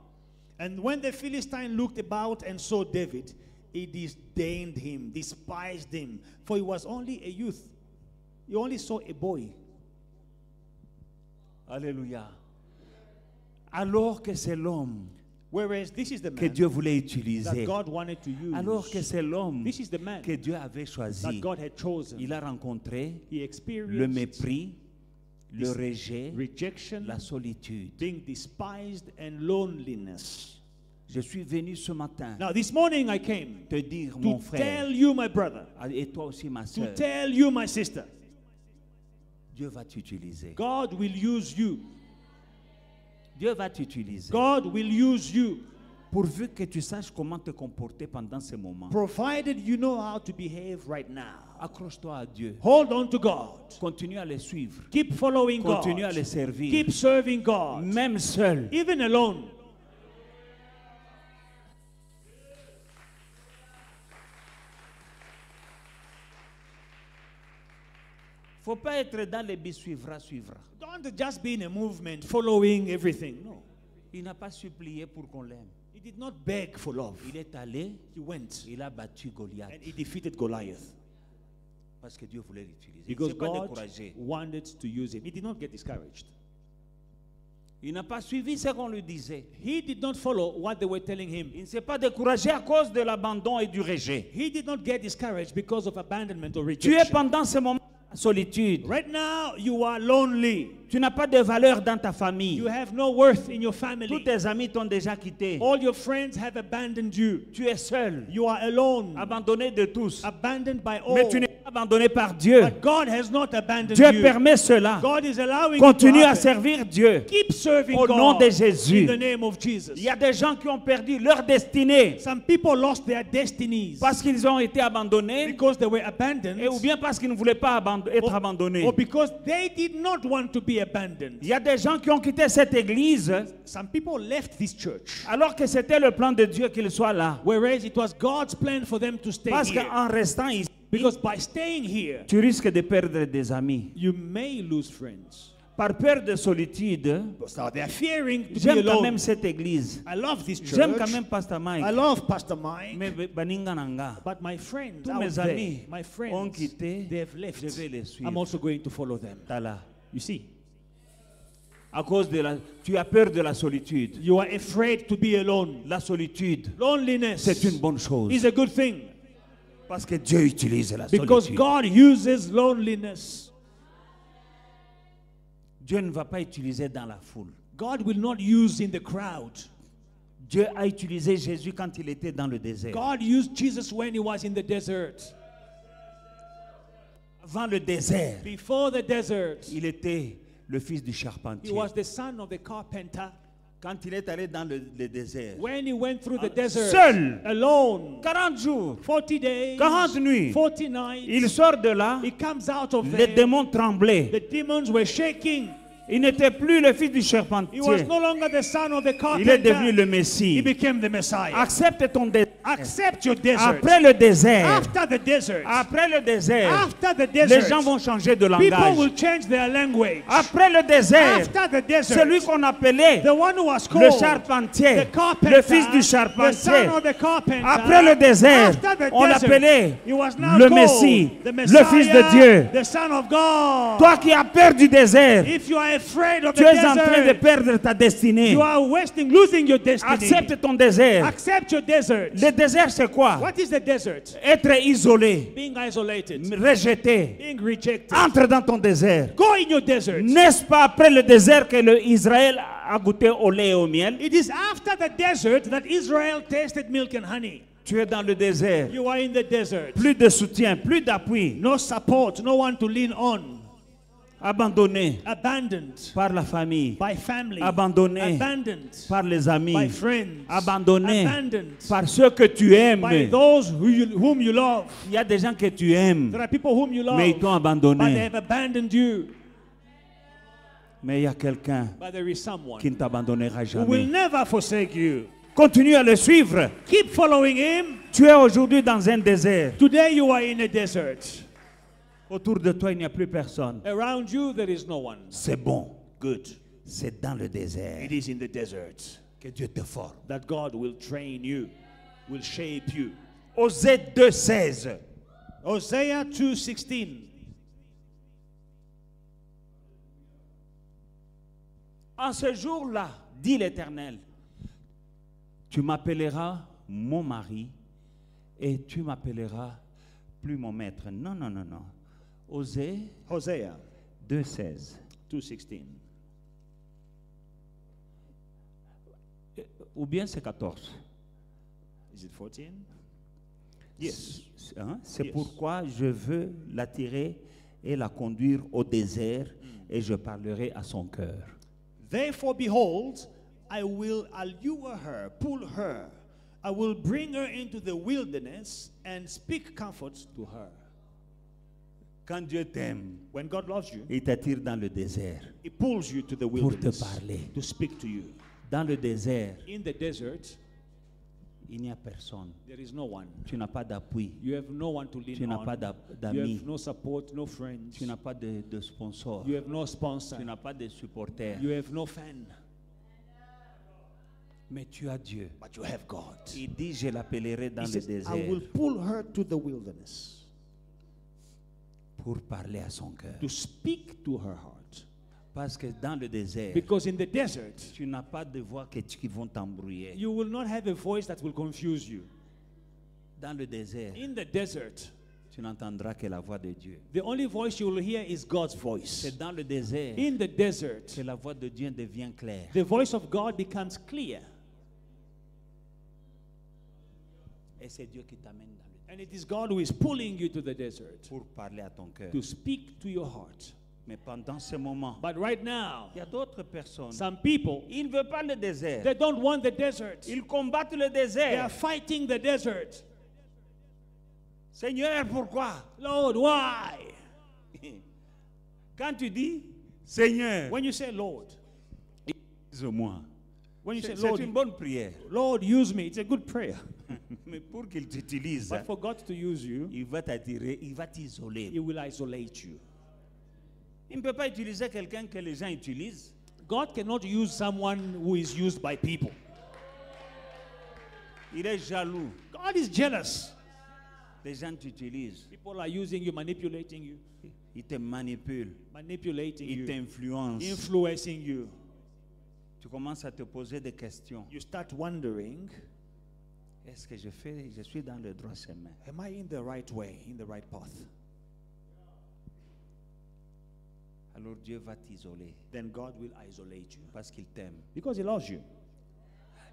And when the Philistine looked about and saw David, he disdained him, despised him, for he was only a youth. He only saw a boy. Alléluia. Alors que c'est l'homme Whereas this is the que man Dieu voulait that utiliser. God wanted to use. Alors que c'est l'homme This is the man que Dieu avait that choisi. God had chosen. Il a rencontré He le experienced mépris, le rejet, rejection, la solitude. being despised, and loneliness. Je suis venu ce matin Now, this morning I came te dire, mon to frère, tell you, my brother, et toi aussi, ma to soeur, tell you, my sister, Dieu va t'utiliser. God will use you. Dieu va t'utiliser. God will use you, Pourvu que tu saches comment te comporter pendant ces moments. provided you know how to behave right now. Accroche-toi à Dieu. Hold on to God. Continue à le suivre. Keep following God. Continue à le servir. Keep serving God. Même seul. Even alone. Faut pas être dans les bis suivra. Don't just be in a movement following everything. No. Il n'a pas supplié pour qu'on l'aime. He did not beg for love. Il est allé, He went il a battu Goliath. and he defeated Goliath. Parce que Dieu voulait l'utiliser. Il ne Because s'est pas God découragé. wanted to use him. He did not get discouraged. Il n'a pas suivi ce qu'on lui disait. He did not follow what they were telling him. Il ne s'est pas découragé à cause de l'abandon et du rejet. He did not get discouraged because of abandonment or Tu es rejection. pendant ce moment de solitude. Right now, you are lonely. Tu n'as pas de valeur dans ta famille. You have no worth in your family. Tous tes amis t'ont déjà quitté. All your friends have abandoned you. Tu es seul, You are alone, abandonné de tous. abandoned by all. Mais tu n'es pas abandonné par Dieu. But God has not abandoned Dieu you. permet cela. God is allowing Continue it to à happen. servir Dieu. Keep serving Au God nom de Jésus. in the name of Jesus. Il y a des gens qui ont perdu leur destinée Some people lost their destinies parce qu'ils ont été abandonnés because they were abandoned, ou bien parce qu'ils ne voulaient pas être abandonnés. or because they did not want to be abandoned. Il y a des gens qui ont quitté cette église Some people left this church, alors que c'était le plan de Dieu qu'ils soient là. whereas it was God's plan for them to stay Parce here. qu'en restant ici, Because by staying here, tu risques de perdre des amis. you may lose friends. Par peur de solitude, So they are fearing to be j'aime quand alone. même cette église. I love this church. J'aime quand même Pasteur Mike. I love Pastor Mike. Mais baninga nanga. But my friends Tous out mes there, amis my ont friends, quitté. they have left. Je vais les suivre. I'm also going to follow them. Tala. You see, À cause de tu as peur de la solitude. you are afraid to be alone. La solitude, Loneliness c'est une bonne chose. is a good thing Parce que Dieu utilise la because solitude. God uses loneliness. Dieu ne va pas utiliser dans la foule. God will not use in the crowd. Dieu a utilisé Jésus quand il était dans le désert. God used Jesus when he was in the desert. Avant le désert, Before the desert, il était le fils du he charpentier. was the son of the carpenter. Quand il est allé dans le désert, When he went through the desert, seul, alone, 40 jours, 40 days, 40 nuits, 40 nights, il sort de là, he comes out of les there. démons tremblaient. The demons were shaking. Il n'était plus le fils du He was charpentier. no longer the son of the Il est devenu carpenter. le He Messie. became the Messiah. Accepte ton désert. Accept your desert. Après le désert, After the desert, après le désert, after the les desert, gens vont changer de people langage. will change their language. Après le désert, After the desert, celui qu'on appelait the one who was le called charpentier, the carpenter, le fils du the son charpentier. of the carpenter, Après le désert, after the on desert, l'appelait he was now le called Messie, the le Messiah, Fils de Dieu. the Son of God. Toi qui as peur du désert, If you are afraid of tu the es en train de desert, perdre ta destinée. you are losing your destiny. Accepte ton désert. Accept your desert. Le désert, c'est quoi? What is the desert? Être isolé, Being isolated, rejeté. being rejected. Entre dans ton désert. Go in your desert. N'est-ce pas après le désert que Israël a goûté au lait et au miel? It is after the desert that Israel tasted milk and honey. Tu es dans le désert. You are in the desert. Plus de soutien, plus d'appui. No support, no one to lean on. Abandonné Abandoned par la famille. by family. Abandonné Abandoned par les amis. by friends. Abandonné Abandoned par ceux que tu aimes. by those whom you love. Il y a des gens que tu aimes, There are people whom you love, mais ils t'ont but they abandonné. have abandoned you. Mais il y a quelqu'un But there is someone qui ne t'abandonnera who will jamais. never forsake you. Continue à le suivre. Keep following him. Tu es aujourd'hui dans un désert. Today you are in a desert. Autour de toi, il n'y a plus personne. Around you there is no one. C'est bon. Good. C'est dans le désert It is in the desert que Dieu te forme. that God will train you, will shape you. Osée 2:16. Hosea 2:16. En ce jour-là, dit l'Éternel, tu m'appelleras mon mari et tu m'appelleras plus mon maître. Non, non, non, non. Osée Hosea 2:16. 2:16. Ou bien c'est 14. Is it 14? Yes. Hein? C'est Yes. pourquoi je veux l'attirer et la conduire au désert et je parlerai à son cœur. Therefore, behold, I will allure her, pull her. I will bring her into the wilderness and speak comfort to her. Quand Dieu t'aime, When God loves you, il t'attire dans le désert He pulls you to the pour te wilderness parler. to speak to you. Dans le désert, In the desert, il n'y a personne. there is no one. Tu n'as pas d'appui. You have no one to lean Tu n'as on. pas You d'amis. have no support, no friends. Tu n'as pas de sponsor. You have no sponsor. Tu n'as pas de supporter. You have no fan. Mais tu as Dieu. But you have God. Il dit, je l'appellerai dans He le says, désert I will pull her to the wilderness pour parler à son cœur. to speak to her heart. Parce que dans le désert, Because in the desert, tu n'as pas de voix qui vont t'embrouiller. you will not have a voice that will confuse you. Dans le désert, In the desert, tu n'entendras que la voix de Dieu. The only voice you will hear is God's voice. C'est dans le désert In the desert, que la voix de Dieu devient claire. the voice of God becomes clear. Et c'est Dieu qui t'amène dans le désert And it is God who is pulling you to the desert pour parler à ton cœur. to speak to your heart. Mais pendant ce moment, But right now, il y a d'autres personnes. some people, Ils ne veulent pas le désert. they don't want the desert. Ils combattent le They are désert. fighting the desert. Seigneur, pourquoi? Lord, why? Quand tu dis, Seigneur, When you say, Lord, utilise-moi. when you say, C'est une Lord, bonne prière. Lord, use me, it's a good prayer. Mais pour qu'il t'utilise, But for God to use you, il va t'attirer, il va t'isoler. He will isolate you. Il ne peut pas utiliser quelqu'un que les gens utilisent. God cannot use someone who is used by people. Il est jaloux. God is jealous. Les gens t'utilisent. People are using you, manipulating you, Ils te manipulent. manipulating Ils you, t'influencent. influencing you. Tu commences à te poser des questions. You start wondering, Est-ce que je suis dans le droit chemin? am I in the right way, in the right path? Alors Dieu va t'isoler Then God will isolate you parce qu'il t'aime. because He loves you.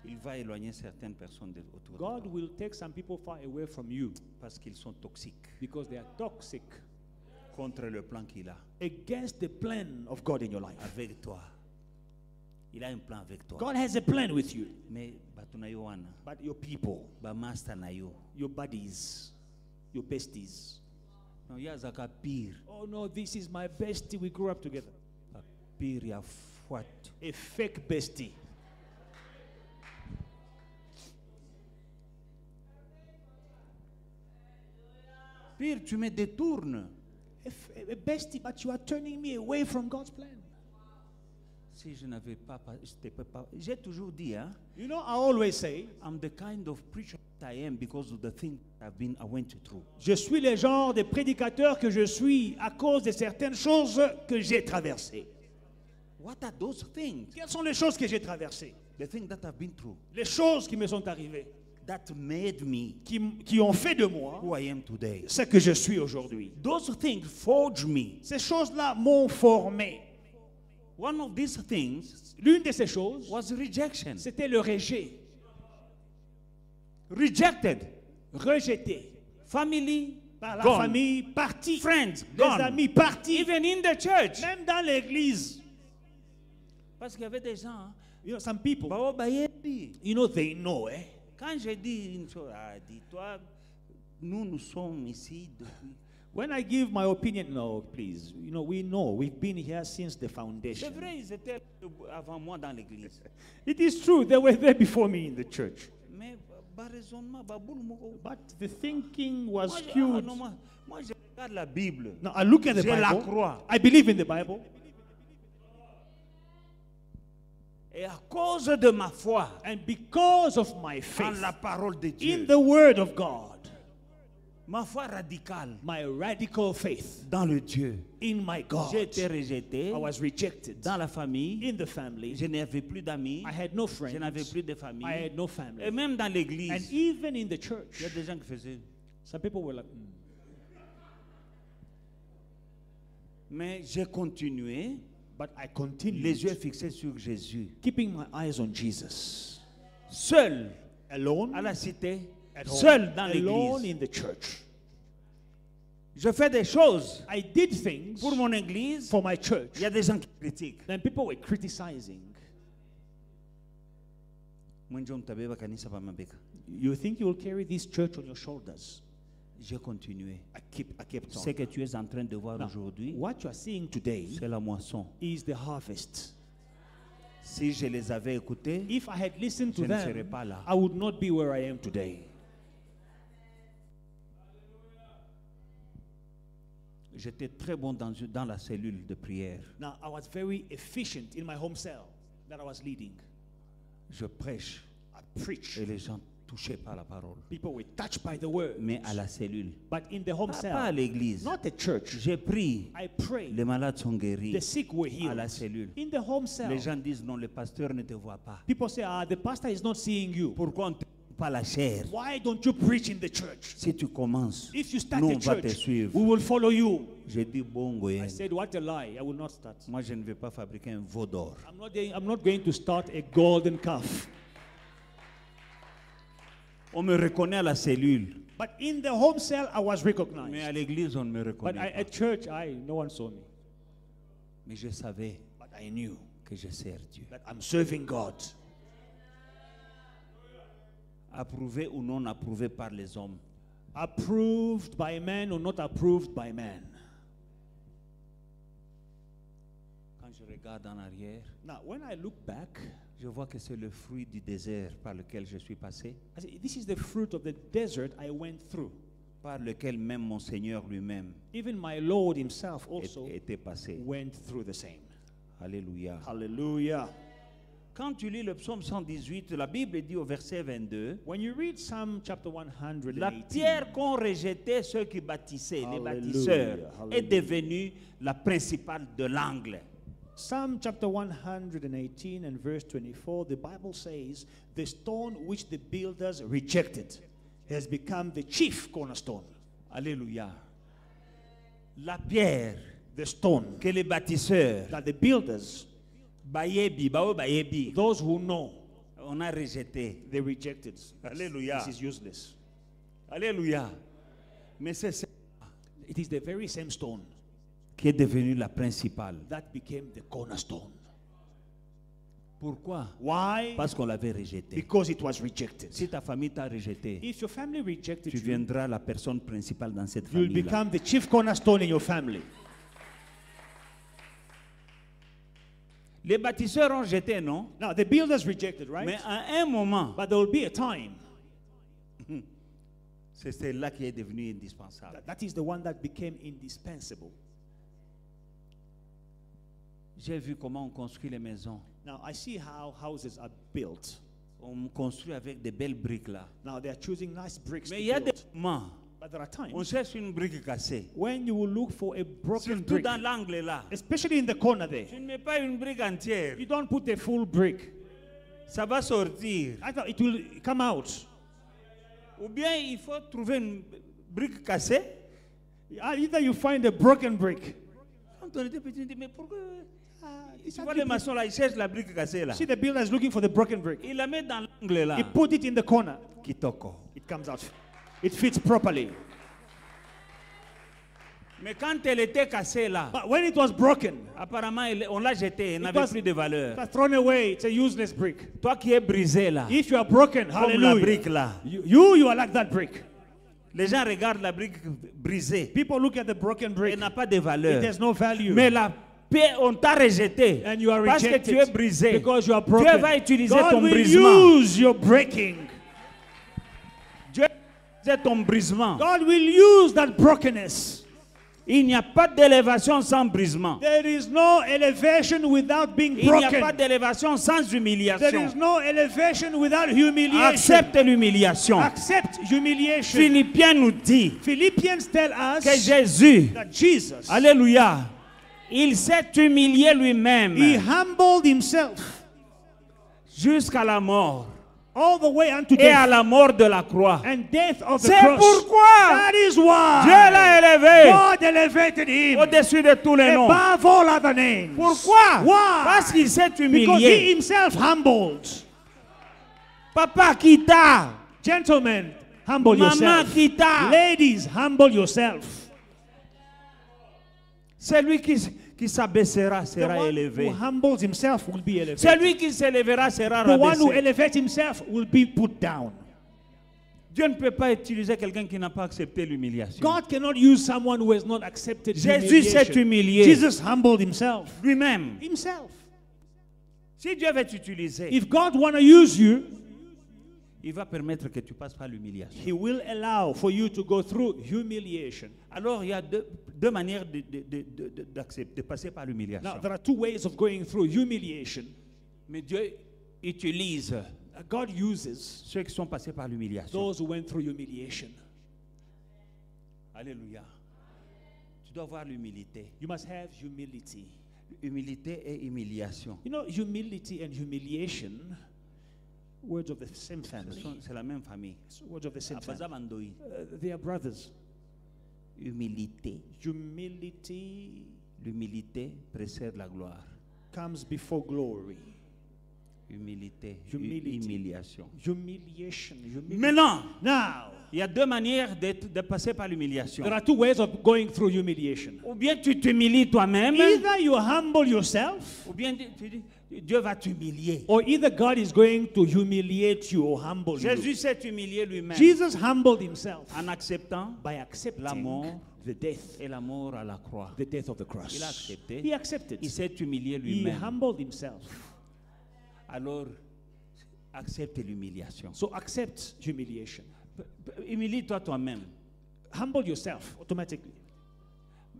Il va éloigner certaines personnes autour de God toi will take some people far away from you parce qu'ils sont toxiques because they are toxic contre le plan qu'il a against the plan of God in your life. avec toi. Il a un plan avec toi. God has a plan with you, Mais batunayo wana, but your people, ba master na yo. your buddies, your besties. No ya zaka pire, Oh no, this is my bestie. We grew up together. pire ya fouat. A fake bestie. Pire, tu me détournes. A bestie, but you are turning me away from God's plan. Si je n'avais pas, j'ai toujours dit, hein, You know, I always say, I'm the kind of preacher that I am because of the thing I went through. je suis le genre de prédicateur que je suis à cause de certaines choses que j'ai traversées. What are those things? Quelles sont les choses que j'ai traversées? The things that I've been through Les choses qui me sont arrivées, that made me qui ont fait de moi who I am today. ce que je suis aujourd'hui. Those things forged me. Ces choses-là m'ont formé. One of these things L'une de ces choses, was rejection. c'était le rejet. Rejected. Rejeté Family, par la gone. famille, parti. Friends, Les gone. amis, partis. Even in the church. Même dans l'église. Parce qu'il y avait des gens, hein, You know, some people, bah, oh, bah, yebi. you know, they know, eh? Quand je dis une chose, dis-toi, nous sommes ici depuis. When I give my opinion, no, please. You know, we know. We've been here since the C'est foundation. vrai, ils étaient avant moi dans l'église. It is true. They were there before me in the church. Mais, bah, raisonnement, bah, boule, moko. But the thinking was Moi, skewed. non, moi, je regarde la Bible. Now, I look at the Je la Bible. crois. I believe in the Bible. Et à cause de ma foi And because of my en faith la parole de in Dieu, the Word of God, ma foi radicale my radical faith dans le Dieu, in my God, j'ai été rejeté I was rejected dans la famille. in the family. Je n'avais plus d'amis. I had no Je friends. n'avais plus de famille. I had no Et family. même dans And l'église, even in the il y a church, des gens qui faisaient. some people were like, Mais j'ai continué, but I continued les yeux fixés sur Jésus. keeping my eyes on Jesus. Seul Alone à la cité, at home, seul dans alone l'église. in the church. Je fais des choses I did things pour mon église. for my church. Il y a des gens qui critiquent. Then people were criticizing. Moi, je m'tabeba kanisa pa mabeka. You think you will carry this church on your shoulders? J'ai continué. I kept on. Ce que tu es en train de voir Now, aujourd'hui, what you are seeing today c'est la moisson. is the harvest. Si je les avais écoutés, If I had listened to je ne serais them, pas là. I would not be where I am today. J'étais très bon dans la cellule de prière. Now, I was very efficient in my home cell that I was leading. Je prêche I preach. et les gens touchés par la parole. People were touched by the word. Mais à la cellule, But in the home pas à cell, l'église. not at church, J'ai pris, I prayed. les malades sont guéris The sick were à la healed. cellule. In the home cell, Les gens disent non, le pasteur ne te voit pas. people say, the pastor is not seeing you. Pourquoi on te pas la chair? Why don't you preach in the church? Si tu commences, If you start nous the on va te church, suivre. we will follow you. J'ai dit bon goyen. I said, what a lie. I will not start. Moi, je ne vais pas fabriquer un veau d'or. I'm not going to start a golden calf. On me reconnaît à la cellule, But in the home cell, I was mais recognized. à l'église, on ne me But reconnaît pas. at church, no one saw me. Mais je savais But I knew que je sers Dieu. that I'm serving God. Approuvé ou non approuvé par les hommes. Approved by man or not approved by man. Quand je regarde en arrière, Now, when I look back, je vois que c'est le fruit du désert par lequel je suis passé, I say, this is the fruit of the desert I went through. par lequel même mon Seigneur lui-même Even my Lord himself also était passé. went through the same. Alléluia. Hallelujah. Quand tu lis le psaume 118, la Bible dit au verset 22, When you read Psalm chapter 118, la pierre qu'ont rejeté ceux qui bâtissaient, les Hallelujah, bâtisseurs, est hallelujah. devenue la principale de l'angle. Psalm chapter 118 and verse 24, the Bible says, the stone which the builders rejected has become the chief cornerstone. Alléluia. La pierre The stone que les bâtisseurs, that the builders, bayebi, those who know, on a rejeté. they rejected. Alléluia. This is useless. Alléluia. Mais c'est ça It is the very same stone qui est devenu la principale. that became the cornerstone. Pourquoi? Why? Parce qu'on l'avait rejeté. Because it was rejected. Si ta famille t'a rejeté, If your family rejected tu you, viendras la personne principale dans cette you'll famille. become the chief cornerstone in your family. Les bâtisseurs ont jeté, non? Now, the builders rejected, right? Mais à un moment, But there will be a time c'est celle-là qui est devenue indispensable. that is the one that became indispensable. J'ai vu comment on construit les maisons. Now, I see how houses are built. On construit avec des belles briques là. Now, they are choosing nice bricks Mais to il y a des build. moments, But there are on times cherche une brique cassée. when you will look for a broken Surtout brick, dans l'angle là. especially in the corner there. Tu ne mets pas une brique entière. You don't put a full brick. Ça va sortir. I thought it will come out. Ou bien il faut trouver une brique cassée. Either you find a broken brick. Quand on était petit, on dit, mais pourquoi? It's Tu not vois the les brick. maçons là, ils cherchent la brique cassée là. See, the builder is looking for the broken brick. Il la met dans l'angle là. He put it in the corner. Kitoko. It comes out. It fits properly. Mais quand elle était cassée là, But when it was broken, apparemment on l'a jetée, elle it n'avait was, plus de valeur. it was thrown away. It's a useless brick. Toi qui es brisé là, If you are broken, comme la hallelujah. brique là. You are like that brick. Les gens regardent la brique brisée. People look at the broken brick. Elle n'a pas de It valeur. has no value. Mais la paix, on t'a rejeté. And you are Parce que rejected tu es brisé. because you are Dieu broken. va utiliser God ton will brisement. use your breaking. Dieu va utiliser ton brisement. God will use that brokenness. Il n'y a pas d'élévation sans brisement. There is no elevation without being Il n'y a pas broken. d'élévation sans There humiliation. is no elevation without humiliation. Accepte l'humiliation. Accept humiliation. Philippiens nous dit Philippians tell us que Jésus, that Jesus, alléluia, il s'est humilié lui-même he humbled himself jusqu'à la mort all the way unto et à death la mort de la croix. and death of the C'est cross. pourquoi That is why Dieu l'a élevé God elevated him au-dessus de tous les noms. above all other names. Pourquoi? Why? Parce qu'il s'est Because he humilié. himself humbled. Papa quitta. Gentlemen, humble Maman yourself. quitta. Ladies, humble yourself. Celui qui s'abaissera The sera one élevé. who humbles himself will be elevated. Celui qui s'élèvera sera The one who rabaissé. elevates himself will be put down. Dieu ne peut pas utiliser quelqu'un qui n'a pas accepté l'humiliation. God cannot use someone who has not accepted Jésus s'est humiliation. humilié Jesus humbled himself. lui-même. Himself. Si Dieu veut t'utiliser, If God want to use you, il va permettre que tu passes par l'humiliation. He will allow for you to go through humiliation. Alors, il y a deux manières de passer par l'humiliation. Now, there are two ways of going through humiliation. Mais Dieu utilise God uses ceux qui sont passés par l'humiliation. those who went through humiliation. Alléluia. Tu dois avoir l'humilité. You must have humility. Humilité et humiliation. You know, humility and humiliation Words of the same family. C'est la même famille. Words of the same family. Abaza Bandoi. They are brothers. Humilité. Humility L'humilité précède la gloire. comes before glory. Humilité. Humility. Humiliation. Humiliation. Maintenant, Now, il y a deux manières de passer par l'humiliation. there are two ways of going through humiliation. Ou bien tu t'humilies toi-même, Either you humble yourself, ou bien tu dis, Dieu va t'humilier. or either God is going to humiliate you or humble you. Jésus s'est humilié lui-même Jesus humbled himself en acceptant by accepting la mort the death, et la mort à la croix. the death of the cross. Il a accepté. He accepted. Il s'est humilié He lui-même. humbled himself. Alors, accepte l'humiliation. So accept humiliation. Humilie-toi toi-même. Humble yourself automatically.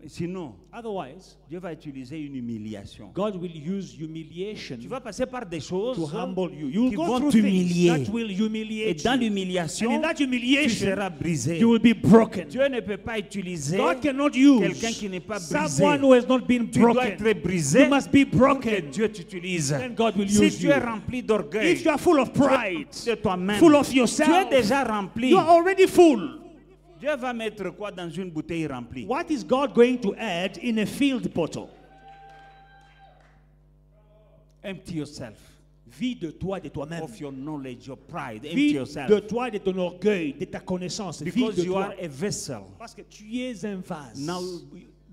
Sinon, Otherwise, Dieu va utiliser une humiliation. God will use humiliation Tu vas passer par des choses to humble you. You will qui go vont through t'humilier. things that will Et humiliate dans you. l'humiliation, And in that tu humiliation, seras brisé. you will be broken. Dieu ne peut pas utiliser God cannot use quelqu'un qui n'est pas brisé. someone who has not been Tu dois broken. être brisé You must be pour que broken. Dieu t'utilise. Then God will Si use tu you. es rempli d'orgueil, If you are full of pride, de toi-même, full of tu es yourself, déjà rempli. you are already full. Dieu va mettre quoi dans une bouteille remplie? What is God going to add in a filled bottle? Empty yourself Vide toi de toi-même. of your knowledge, your pride. Empty Vide yourself. de toi, de ton orgueil, de ta connaissance. Vide Because de you toi. are a vessel. Parce que tu es un vase. Now,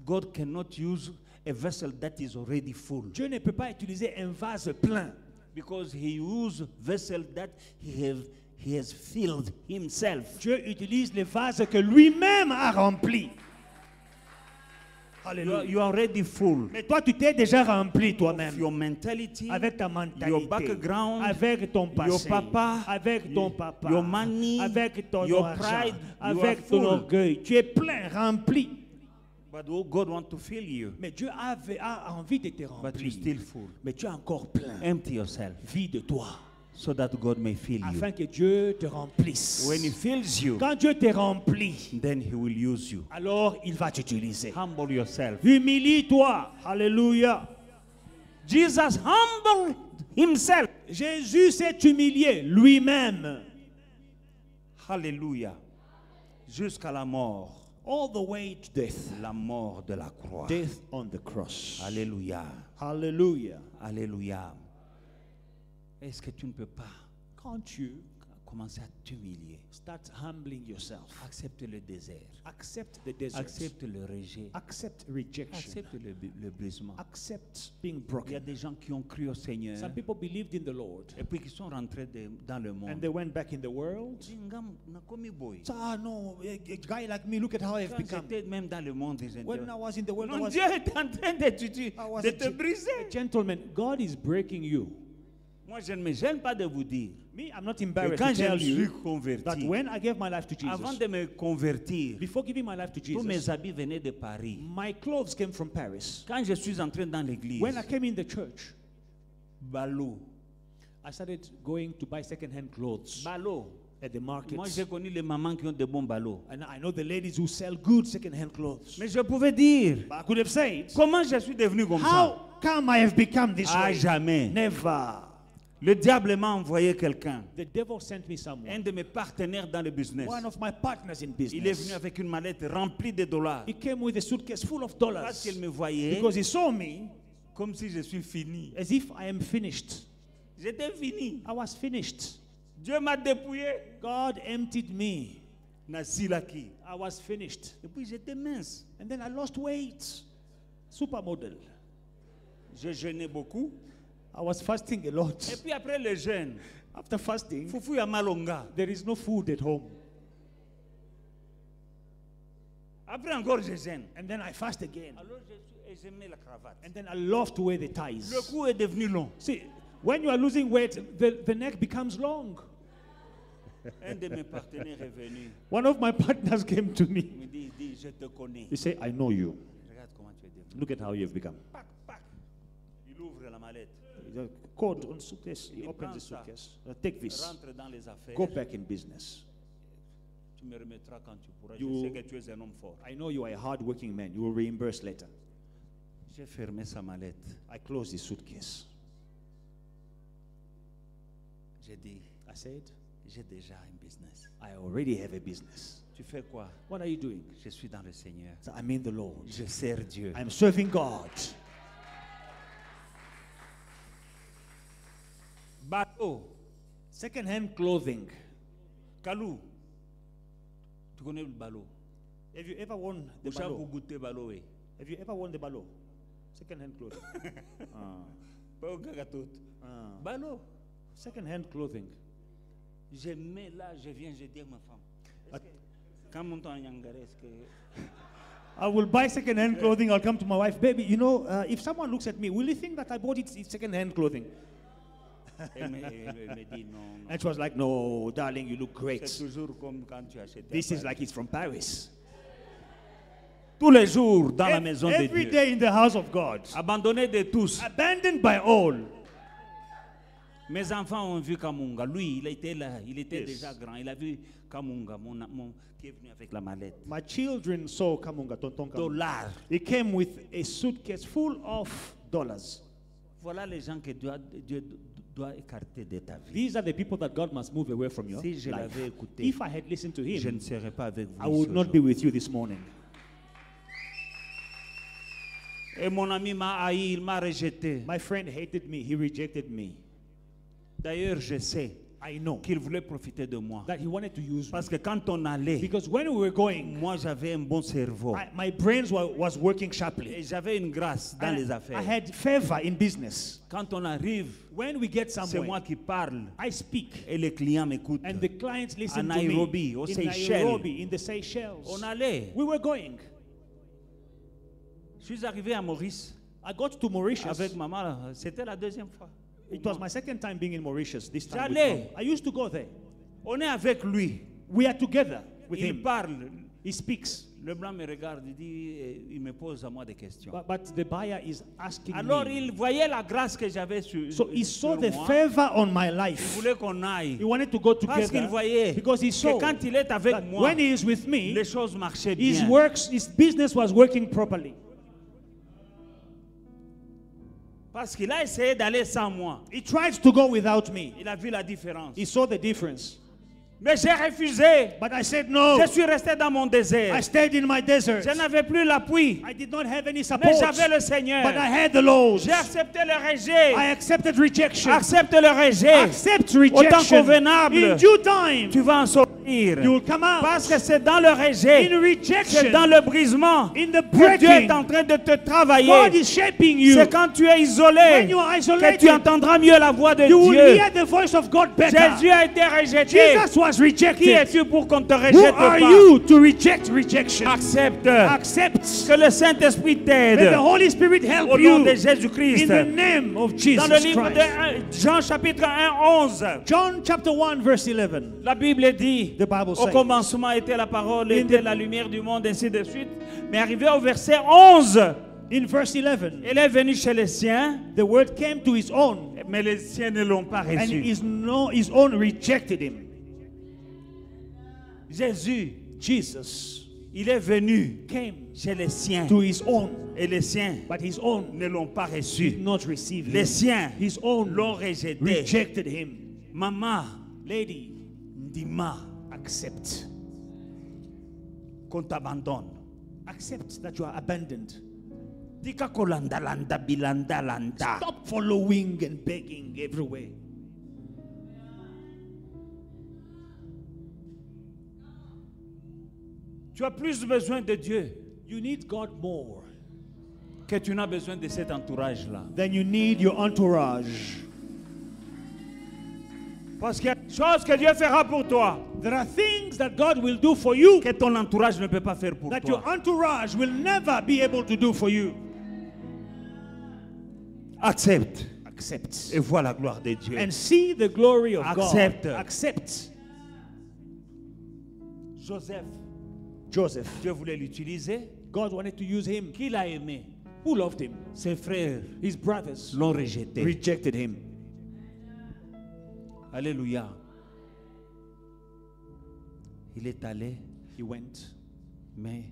God cannot use a vessel that is already full. Dieu ne peut pas utiliser un vase plein. Because He used vessel that He has filled Himself. Dieu utilise les vases que lui-même a remplis. Alléluia. You are already full. Mais toi, tu t'es déjà rempli Of toi-même. your mentality, Avec ta mentalité, your background, avec ton passé, your papa, avec ton papa, your money, avec ton your argent, pride, you avec are ton full. orgueil. Tu es plein, rempli. But God wants to fill you. Mais Dieu a envie de te But you're remplir. still full. Mais tu es encore plein. Empty yourself Vide toi, so that God may fill you. afin que Dieu te remplisse. When He fills you, Quand Dieu te remplit, then He will use you. alors il va t'utiliser. Humble yourself. Humilie-toi. Alléluia. Jesus humbled Himself. Jésus s'est humilié lui-même. Hallelujah. Jusqu'à la mort. All the way to death. La mort de la croix. Death on the cross. Alléluia. Hallelujah. Alléluia. Est-ce que tu ne peux pas Can't you commencer à t'humilier? start humbling yourself? Accepte le désert. Accept the desert. Accepte le rejet. Accept rejection. Accepte le brisement. Accept being Il y a broken. des gens qui ont cru au Seigneur Some people believed in the Lord et puis qui sont rentrés dans le and monde. they went back in the world. So, no, a guy like me, look at how I've Quand become. j'étais même dans le monde, ils When I étaient... was in the world, I Non, was Dieu est en train de te a briser. gentleman. God is breaking you. Moi, je ne me gêne pas de vous dire Me, I'm not que embarrassed quand to je me tell suis you that converti, when I gave my life to avant Jesus, de me convertir, before giving my life to tous mes Jesus, habits venaient de Paris. my clothes came from Paris. Quand je suis entré dans l'église, When I came in the church, ballot, I started going to buy second-hand clothes ballot. at the market. Moi, j'ai connu les mamans qui ont de bons ballots. And I know the ladies who sell good second-hand clothes. Mais je pouvais dire, But I could have said, comment je suis devenu comme ça? how come I have become this À way? jamais. Never. Le diable m'a envoyé quelqu'un, The devil sent me someone, un de mes partenaires dans le business. one of my partners in Il est venu business. avec une mallette remplie de dollars. He came with a suitcase full of Parce dollars qu'il me voyait because he saw me comme si je suis fini. as if I am finished. J'étais fini. I was finished. Dieu m'a dépouillé. God emptied me. Nasilaki. I was finished. Et puis j'étais mince. And then I lost weight. Supermodel. Je jeûnais beaucoup. I was fasting a lot. Et puis après le jeûne, After fasting, Fufu ya malonga. there is no food at home. Après encore je jeûne. And then I fast again. Alors je mets la cravate. And then I love to wear the ties. Le cou est devenu long. See, when you are losing weight, the neck becomes long. Un de mes partenaires est venu. One of my partners came to me. Il me dit, je te connais. He said, I know you. Regarde comment tu es devenu. Look at how you've become. Pac, pac. Il ouvre la mallette. The code on suitcase. He Il opens prend the ça. suitcase. Take this. Rentre dans les affaires. Go back in business. Tu me remettras quand tu pourras. You- Je sais que tu es un homme fort. I know you are a hard-working man. You will reimburse later. J'ai fermé sa mallette. I closed the suitcase. J'ai dit, said, j'ai déjà un business. I already have a business. Tu fais quoi? What are you doing? Je suis dans le Seigneur. So I'm in the Lord. Je sers Dieu. I'm serving God. Bateau, Second-hand clothing. Kalou. Tu connais le ballot? Have you ever worn the Vous avez ballot? goûté ballot, oui. Have you ever worn the ballot? Second-hand clothing. Pas au gâteau. Ballot. Second-hand clothing. Je mets là, je viens, je dis à ma femme. At- Quand mon temps yangare, est-ce que I will buy second-hand clothing. I'll come to my wife, baby. You know, if someone looks at me, will you think that I bought it? It's second-hand clothing. elle me dit non. non. And she was like, "No, darling, you look C'est great. toujours comme quand tu achètes. This is like it's from Paris." Tous les jours dans la maison de Every Dieu. day in the house of God, Abandonné de tous. abandoned by all. Mes enfants ont vu Kamunga. Lui, il était là. Il était Yes. déjà grand. Il a vu Kamunga, qui est venu avec la mallette. My children saw Kamunga, Tonton Kamunga. Dollars. He came with a suitcase full of dollars. Voilà les gens que Dieu doit écarter de ta vie. These are the people that God must move away from your Si je life. l'avais écouté, If I had listened to je him, ne serais pas avec vous. I would ici not be aujourd'hui. with you this morning. Et mon ami m'a haï, il m'a rejeté. My friend hated me. He rejected me. D'ailleurs, je sais I know qu'il voulait profiter de moi. that he wanted to use me. Parce que quand on allait, Because when we were going, moi j'avais un bon cerveau. my brains was working Et sharply. j'avais une grâce dans And les I affaires. had favor in business. Quand on arrive, When we get c'est moi somewhere, qui parle I speak. et les clients m'écoutent. And the clients listen À to Nairobi, me. aux In Seychelles. Nairobi, in the Seychelles. On allait. We were going. Je suis arrivé à Maurice I got to Mauritius. avec maman. Là. C'était la deuxième fois. It was my second time being in Mauritius. This time with J'allais. Mom. I used to go there. On est avec lui. We are together with Il him. parle. He speaks. Le blanc me regarde, il dit, il me pose à moi des questions. But the buyer is asking Alors me. il voyait la grâce que j'avais sur, So he saw sur the moi. favor on my Il life. voulait qu'on aille. He wanted to go Parce qu'il together voyait because he saw que quand il est avec that moi, when he is with me, les choses marchaient his bien. his business was working properly. Parce qu'il a essayé d'aller sans moi. He tried to go without me. Il a vu la différence. He saw the difference. Mais j'ai refusé. But I said no. Je suis resté dans mon désert. I stayed in my desert. Je n'avais plus l'appui. I did not have any Mais support. j'avais le Seigneur. But I had the Lord. J'ai accepté le rejet. I accepted rejection. Accepte le rejet. Accept Au temps rejection. convenable. In due time, Tu vas en sortir. you will come out. Parce que c'est dans le rejet. In C'est rejection, dans le brisement in the que Dieu est breaking, en train de te God travailler. is shaping you. C'est quand tu es When isolé you are que isolated, tu entendras mieux la voix de you will Dieu. hear the voice of God better. Jésus a été rejeté. Jesus was Qui rejected. es-tu pour qu'on te Who rejette are pas? you to reject rejection? Accepte Accept. que le Saint-Esprit Let t'aide the Holy Spirit help au nom you de in Jésus-Christ. the name of Dans Jesus le livre Christ. de Jean chapitre 1, 11, John chapter 1 verse 11. la Bible dit, The Bible au says, commencement était la parole, In était the- la lumière du monde, ainsi de suite. Mais arrivé au verset 11, in verse 11, il est venu chez les siens, the word came to his own, mais les siens ne l'ont pas and reçu. his own rejected him. Jésus, Jesus il est venu came chez les siens, to his own, et les siens but his own ne l'ont pas did reçu. not receive Les him. siens His own l'ont rejeté. rejected him. Maman, Lady, dis-moi accept. qu'on t'abandonne. Accept that you are abandoned. Dika kolanda landa bilanda landa. Stop following and begging everywhere. Tu as plus besoin de Dieu You need God more que tu n'as besoin de cet entourage-là. than you need your entourage. Parce qu'il y a des choses que Dieu fera pour toi There are things that God will do for you que ton entourage ne peut pas faire pour that toi. your entourage will never be able to do for you. Accepte Accept. et vois la gloire de Dieu. And see the glory of Accept. God. Accept. Joseph, Joseph, Dieu voulait l'utiliser. God wanted to use him. Qui l'a aimé? Who loved him? Ses frères His brothers l'ont rejeté. rejected him. Alléluia. Il est allé, He went, mais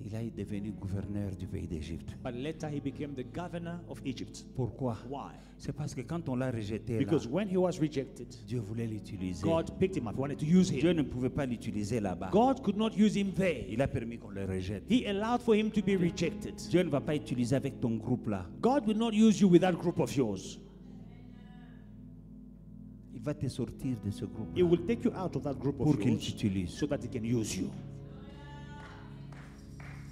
il est devenu gouverneur du pays d'Égypte. But later he became the governor of Egypt. Pourquoi? Why? C'est parce que quand on l'a rejeté, là, Because when he was rejected, Dieu voulait l'utiliser. God picked him up, wanted to use Dieu him. ne pouvait pas l'utiliser là-bas. God could not use him there. Il a permis qu'on le rejette. He allowed for him to be rejected. Dieu ne va pas utiliser avec ton groupe là. God will not use you with that group of yours. Il va te sortir de ce groupe He will take you out of that group pour of qu'il yours t'utilise. so that he can use you.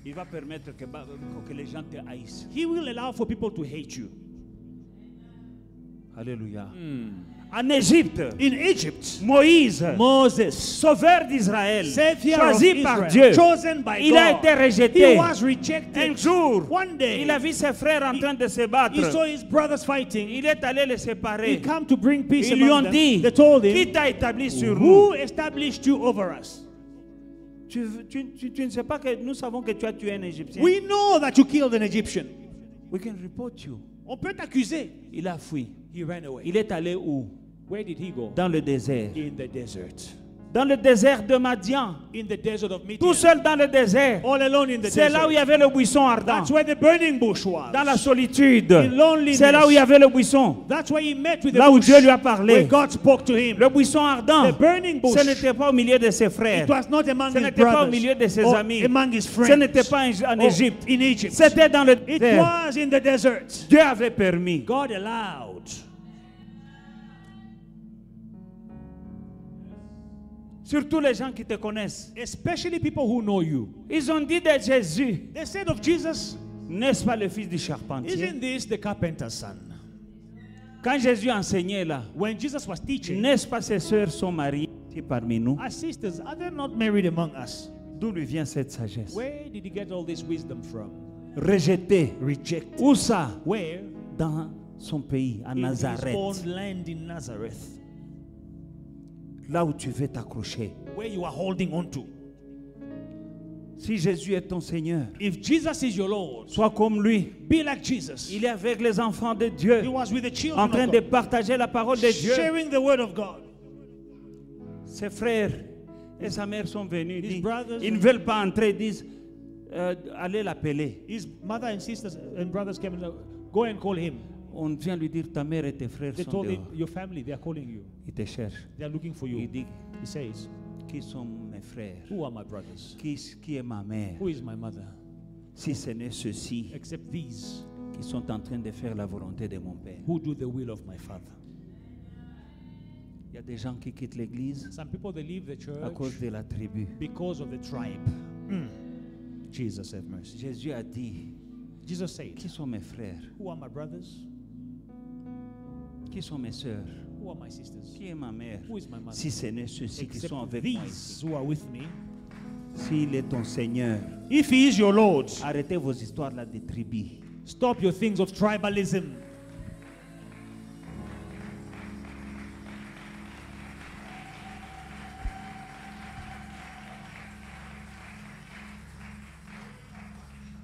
Il va permettre que les gens te haïssent. He will allow for people to hate you. Alléluia. En Égypte, In Egypt, Moïse, Moses, sauveur d'Israël, Savior choisi of par Israel, Dieu, chosen by il a God, été rejeté. he was rejected. Un jour, One day, il a vu ses frères en train de se battre. he saw his brothers fighting. Il est allé les He séparer. came to bring peace Ils lui ont among them. dit, They told qui him, t'a établi sur who nous? established you over us? Tu ne sais pas que nous savons que tu as tué un Égyptien. We know that you killed an Egyptian. We can report you. On peut t'accuser. Il a fui. He ran away. Il est allé où? Where did he go? Dans le désert. In the desert. Dans le désert de Madian. In the desert of Tout Midian. seul dans le désert. All alone in the C'est là où il y desert. avait le buisson ardent. That's where the burning bush was. Dans la solitude. In loneliness. C'est là où il y avait le buisson. That's where he met with the Là où bush. Dieu lui a Where parlé. God spoke to him. Le buisson ardent. The burning bush. Ce n'était pas au milieu de ses frères. It was not among Ce his n'était pas au brothers. milieu de ses or amis. among his friends. Ce n'était pas en or Égypte. in Egypt. C'était dans le It désert. was in the desert. Dieu avait permis. God allowed. Surtout les gens qui te connaissent. Especially people who know you. Ils ont dit de Jésus, They said of Jesus, n'est-ce pas le fils du charpentier? isn't this the carpenter's son? Quand Jésus enseignait là, When Jesus was teaching, n'est-ce pas ses sœurs sont mariées ici parmi nous? our sisters, are they not married among us? D'où lui vient cette sagesse? Where did he get all this wisdom from? Rejeté. Rejected. Où ça? Where? Dans son pays, à In his Nazareth. own land in Nazareth. Là où tu veux t'accrocher. Where you are holding on to. Si Jésus est ton Seigneur, If Jesus is your Lord, sois comme lui. be like Jesus. Il est avec les enfants de He Dieu, was with the en children train of de God, partager la parole de Dieu. sharing the word of God. Ses frères et sa mère sont venus. His brothers Ils ne and- veulent pas entrer, ils disent allez l'appeler. His mother and sisters and brothers came and said, go and call him. On vient lui dire ta mère et tes frères They sont told him, dehors. your family, they are calling you. Ils te cherchent. They are looking for Il you. dit He says, qui sont mes frères? who are my brothers? Qui est ma mère? Who is my mother? Si ce n'est ceux-ci Except these qui sont en train de faire la volonté de mon Père. who do the will of my Father. Il y a des gens qui quittent l'église Some people, they leave the à cause church de la tribu. because of the tribe. Jesus have mercy. Jésus a dit, Jesus said, qui sont mes frères? who are my brothers? Qui sont mes sœurs? Who are my sisters? Qui est ma mère? Who is my mother? Si ce n'est ceux-ci qui sont Except avec moi these ici. who are with me. S'il est ton Seigneur, If he is your Lord, arrêtez vos histoires là de tribus. stop your things of tribalism.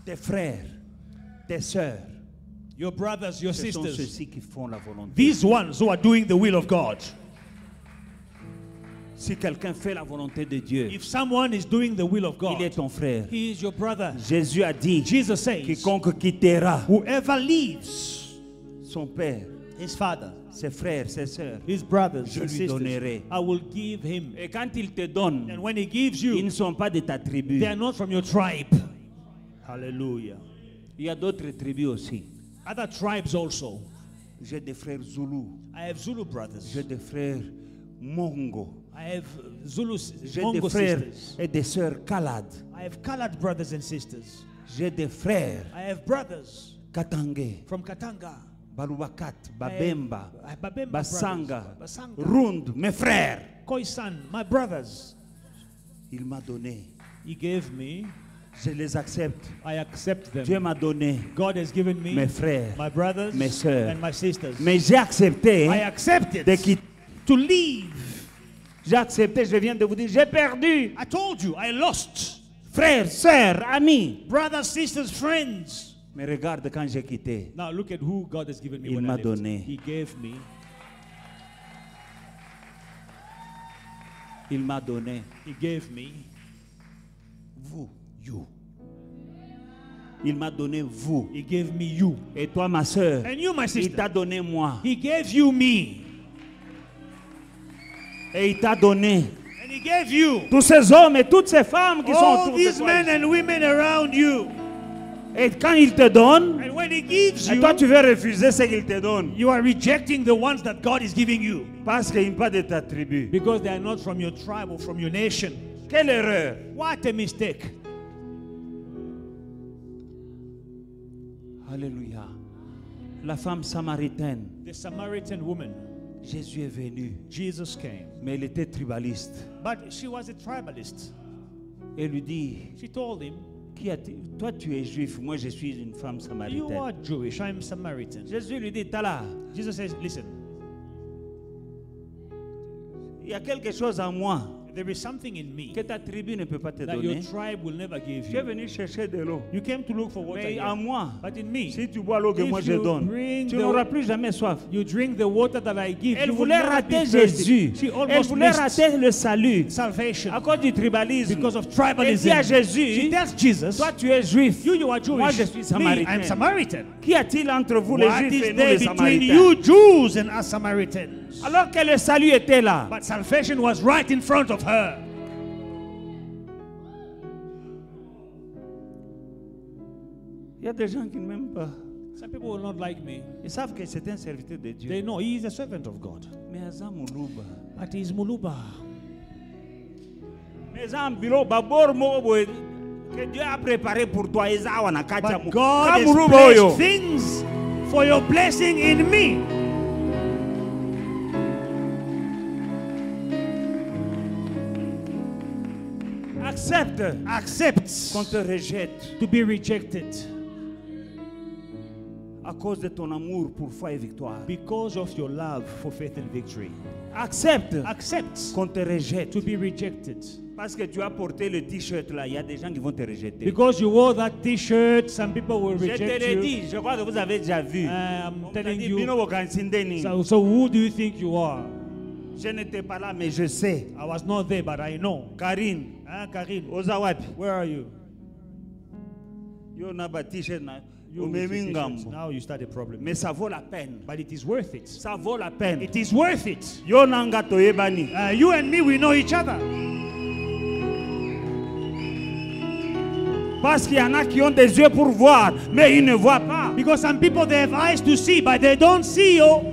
Tes frères, tes sœurs, Your brothers, your ce sont sisters, ceux-ci qui font la volonté. these ones who are doing the will of God. Si quelqu'un fait la volonté de Dieu, If someone is doing the will of il est God, ton frère. he is your brother. Jésus a dit, Jesus says, quiconque quittera whoever leaves son père, his father, ses frères, ses sœurs, his brothers, je and lui sisters, donnerai. I will give him. Et quand il te donne, And when he gives ils ne you, sont pas de ta tribu. they are not from your tribe. Hallelujah. Il y a d'autres tribus aussi. Other tribes also. J'ai des frères Zoulous, I have Zulu brothers. j'ai des frères Mongo, I have Zulu j'ai des Mongo frères sisters. et des sœurs Kalad, I have colored brothers and sisters. j'ai des frères I have brothers Katangé, from Katanga. Balubakat, Babemba, I have Babemba Basanga, brothers. Basanga. Rund, mes frères. Khoisan, my brothers. Il m'a donné, He gave me. je les accepte. I accept them. Dieu m'a donné God has given me mes frères, my brothers mes sœurs. and my sisters. Mais j'ai accepté I accepted de quitter. to leave. J'ai accepté, je viens de vous dire, j'ai perdu. I told you, I lost. Frères, sœurs, amis. Brothers, sisters, friends. Mais regarde quand j'ai quitté. Now look at who God has given me Il when I m'a left. donné. He gave me. Il m'a donné He gave me vous, you. Il m'a donné vous. He gave me you. Et toi, ma sœur, And you, my il sister, t'a donné moi. he gave you me. Et il t'a donné And he gave you tous ces hommes et toutes ces femmes qui sont all autour de these toi. men and women around you. Et quand il te donne, And when he gives et you, toi tu veux refuser ce qu'il te donne. you are rejecting the ones that God is giving you. Parce qu'ils ne sont pas de ta tribu. Because they are not from your tribe or from your nation. Quelle erreur. What a mistake. Alléluia. La femme samaritaine, The Samaritan woman, Jésus est venu, Jesus came. mais elle était tribaliste. But she was a tribalist. Elle lui dit, She told him, toi tu es juif, moi je suis une femme you samaritaine. are Jewish, I'm Samaritan. Jésus lui dit, Tala, Jesus says, listen, il y a quelque chose en moi there is something in me que ta tribu ne peut pas te that your donner. tribe will never give Tu es you. venu chercher de l'eau. You came to look for water Mais here. en moi, But in me, si tu bois l'eau que if moi je you donne, bring tu the- n'auras plus jamais soif. you drink the water that I give, Elle you will voulait never be rater thirsty. Jésus. She Elle almost voulait missed rater le salut salvation à cause du tribalisme. because of Elle tribalism. dit à Jésus, She tells Jesus, toi tu es juif. you are Jewish. Moi je suis Me, samaritain. I'm Samaritan. Qu'y a-t-il entre vous les What juifs is et nous there les between samaritains? you Jews and us Samaritans? Alors que le salut était là. But salvation was right in front of her. Il y a des gens qui ne m'aiment pas. Some people will not like me. Ils savent que c'est un serviteur de Dieu. They know he is a servant of God. Mais Aza Moulouba. But he is Muluba. Mais Aza Mbilo, Babor Mobo, que Dieu a préparé pour toi. Eza wana kacha But mu- God has Kamuruba oyo. placed things for your blessing in me. Accept Qu'on te rejette to be rejected à cause de ton amour pour foi et victoire. because of your love for faith and victory. Accepte Accept qu'on te rejette. to be rejected. Parce que tu as porté le t-shirt là, il y a des gens qui vont te rejeter. Because you wore that t-shirt, some people will Je te reject l'ai you. dit, je crois que vous avez déjà vu. I'm On t'a telling dit, you. Bino Bokansindeni. So who do you think you are? Je n'étais pas là, mais je sais. I was not there, but I know. Karine, Karine, oza wapi? where are you? Yo na ba t-shirt na You with your omemi t-shirts. ngambo. Now you start a problem. Mais ça vaut la peine. But it is worth it. Ça vaut la peine. It is worth it. Yo nanga toyebani. You and me, we know each other. Parce qu'il y en a qui ont des yeux pour voir, mais ils ne voient pas. Because some people, they have eyes to see, but they don't see you.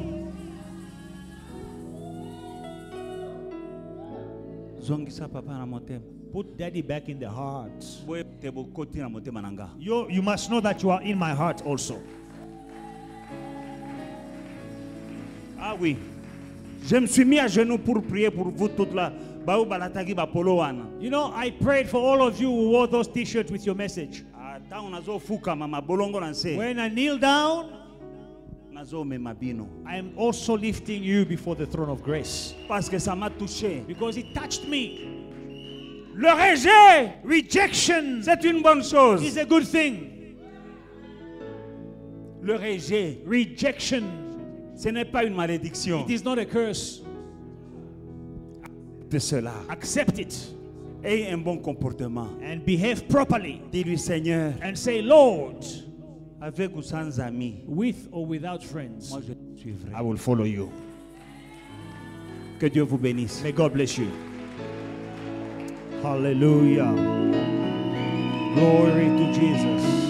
Zongisa papa na motema. Put daddy back in the heart. Boye te bokoti na motema nanga. You must know that you are in my heart also. Ah oui. Je me suis mis à genoux pour prier pour vous toutes là. Baou balataki ba polo wana. You know, I prayed for all of you who wore those t-shirts with your message. Ata unazo fuka mama bolongo na nse. When I kneel down, Nazo me mabino. I am also lifting you before the throne of grace. Parce que ça m'a touché. Because it touched me. Le rejet, Rejection c'est une bonne chose. is a good thing. Le rejet, Rejection, ce n'est pas une malédiction. it is not a curse. De cela. Accept it Ayez un bon comportement. and behave properly. Dis-lui, Seigneur, And say, Lord, avec ou sans amis, with or without friends, moi je te suivrai. I will follow you. Que Dieu vous bénisse. May God bless you. Hallelujah. Glory to Jesus.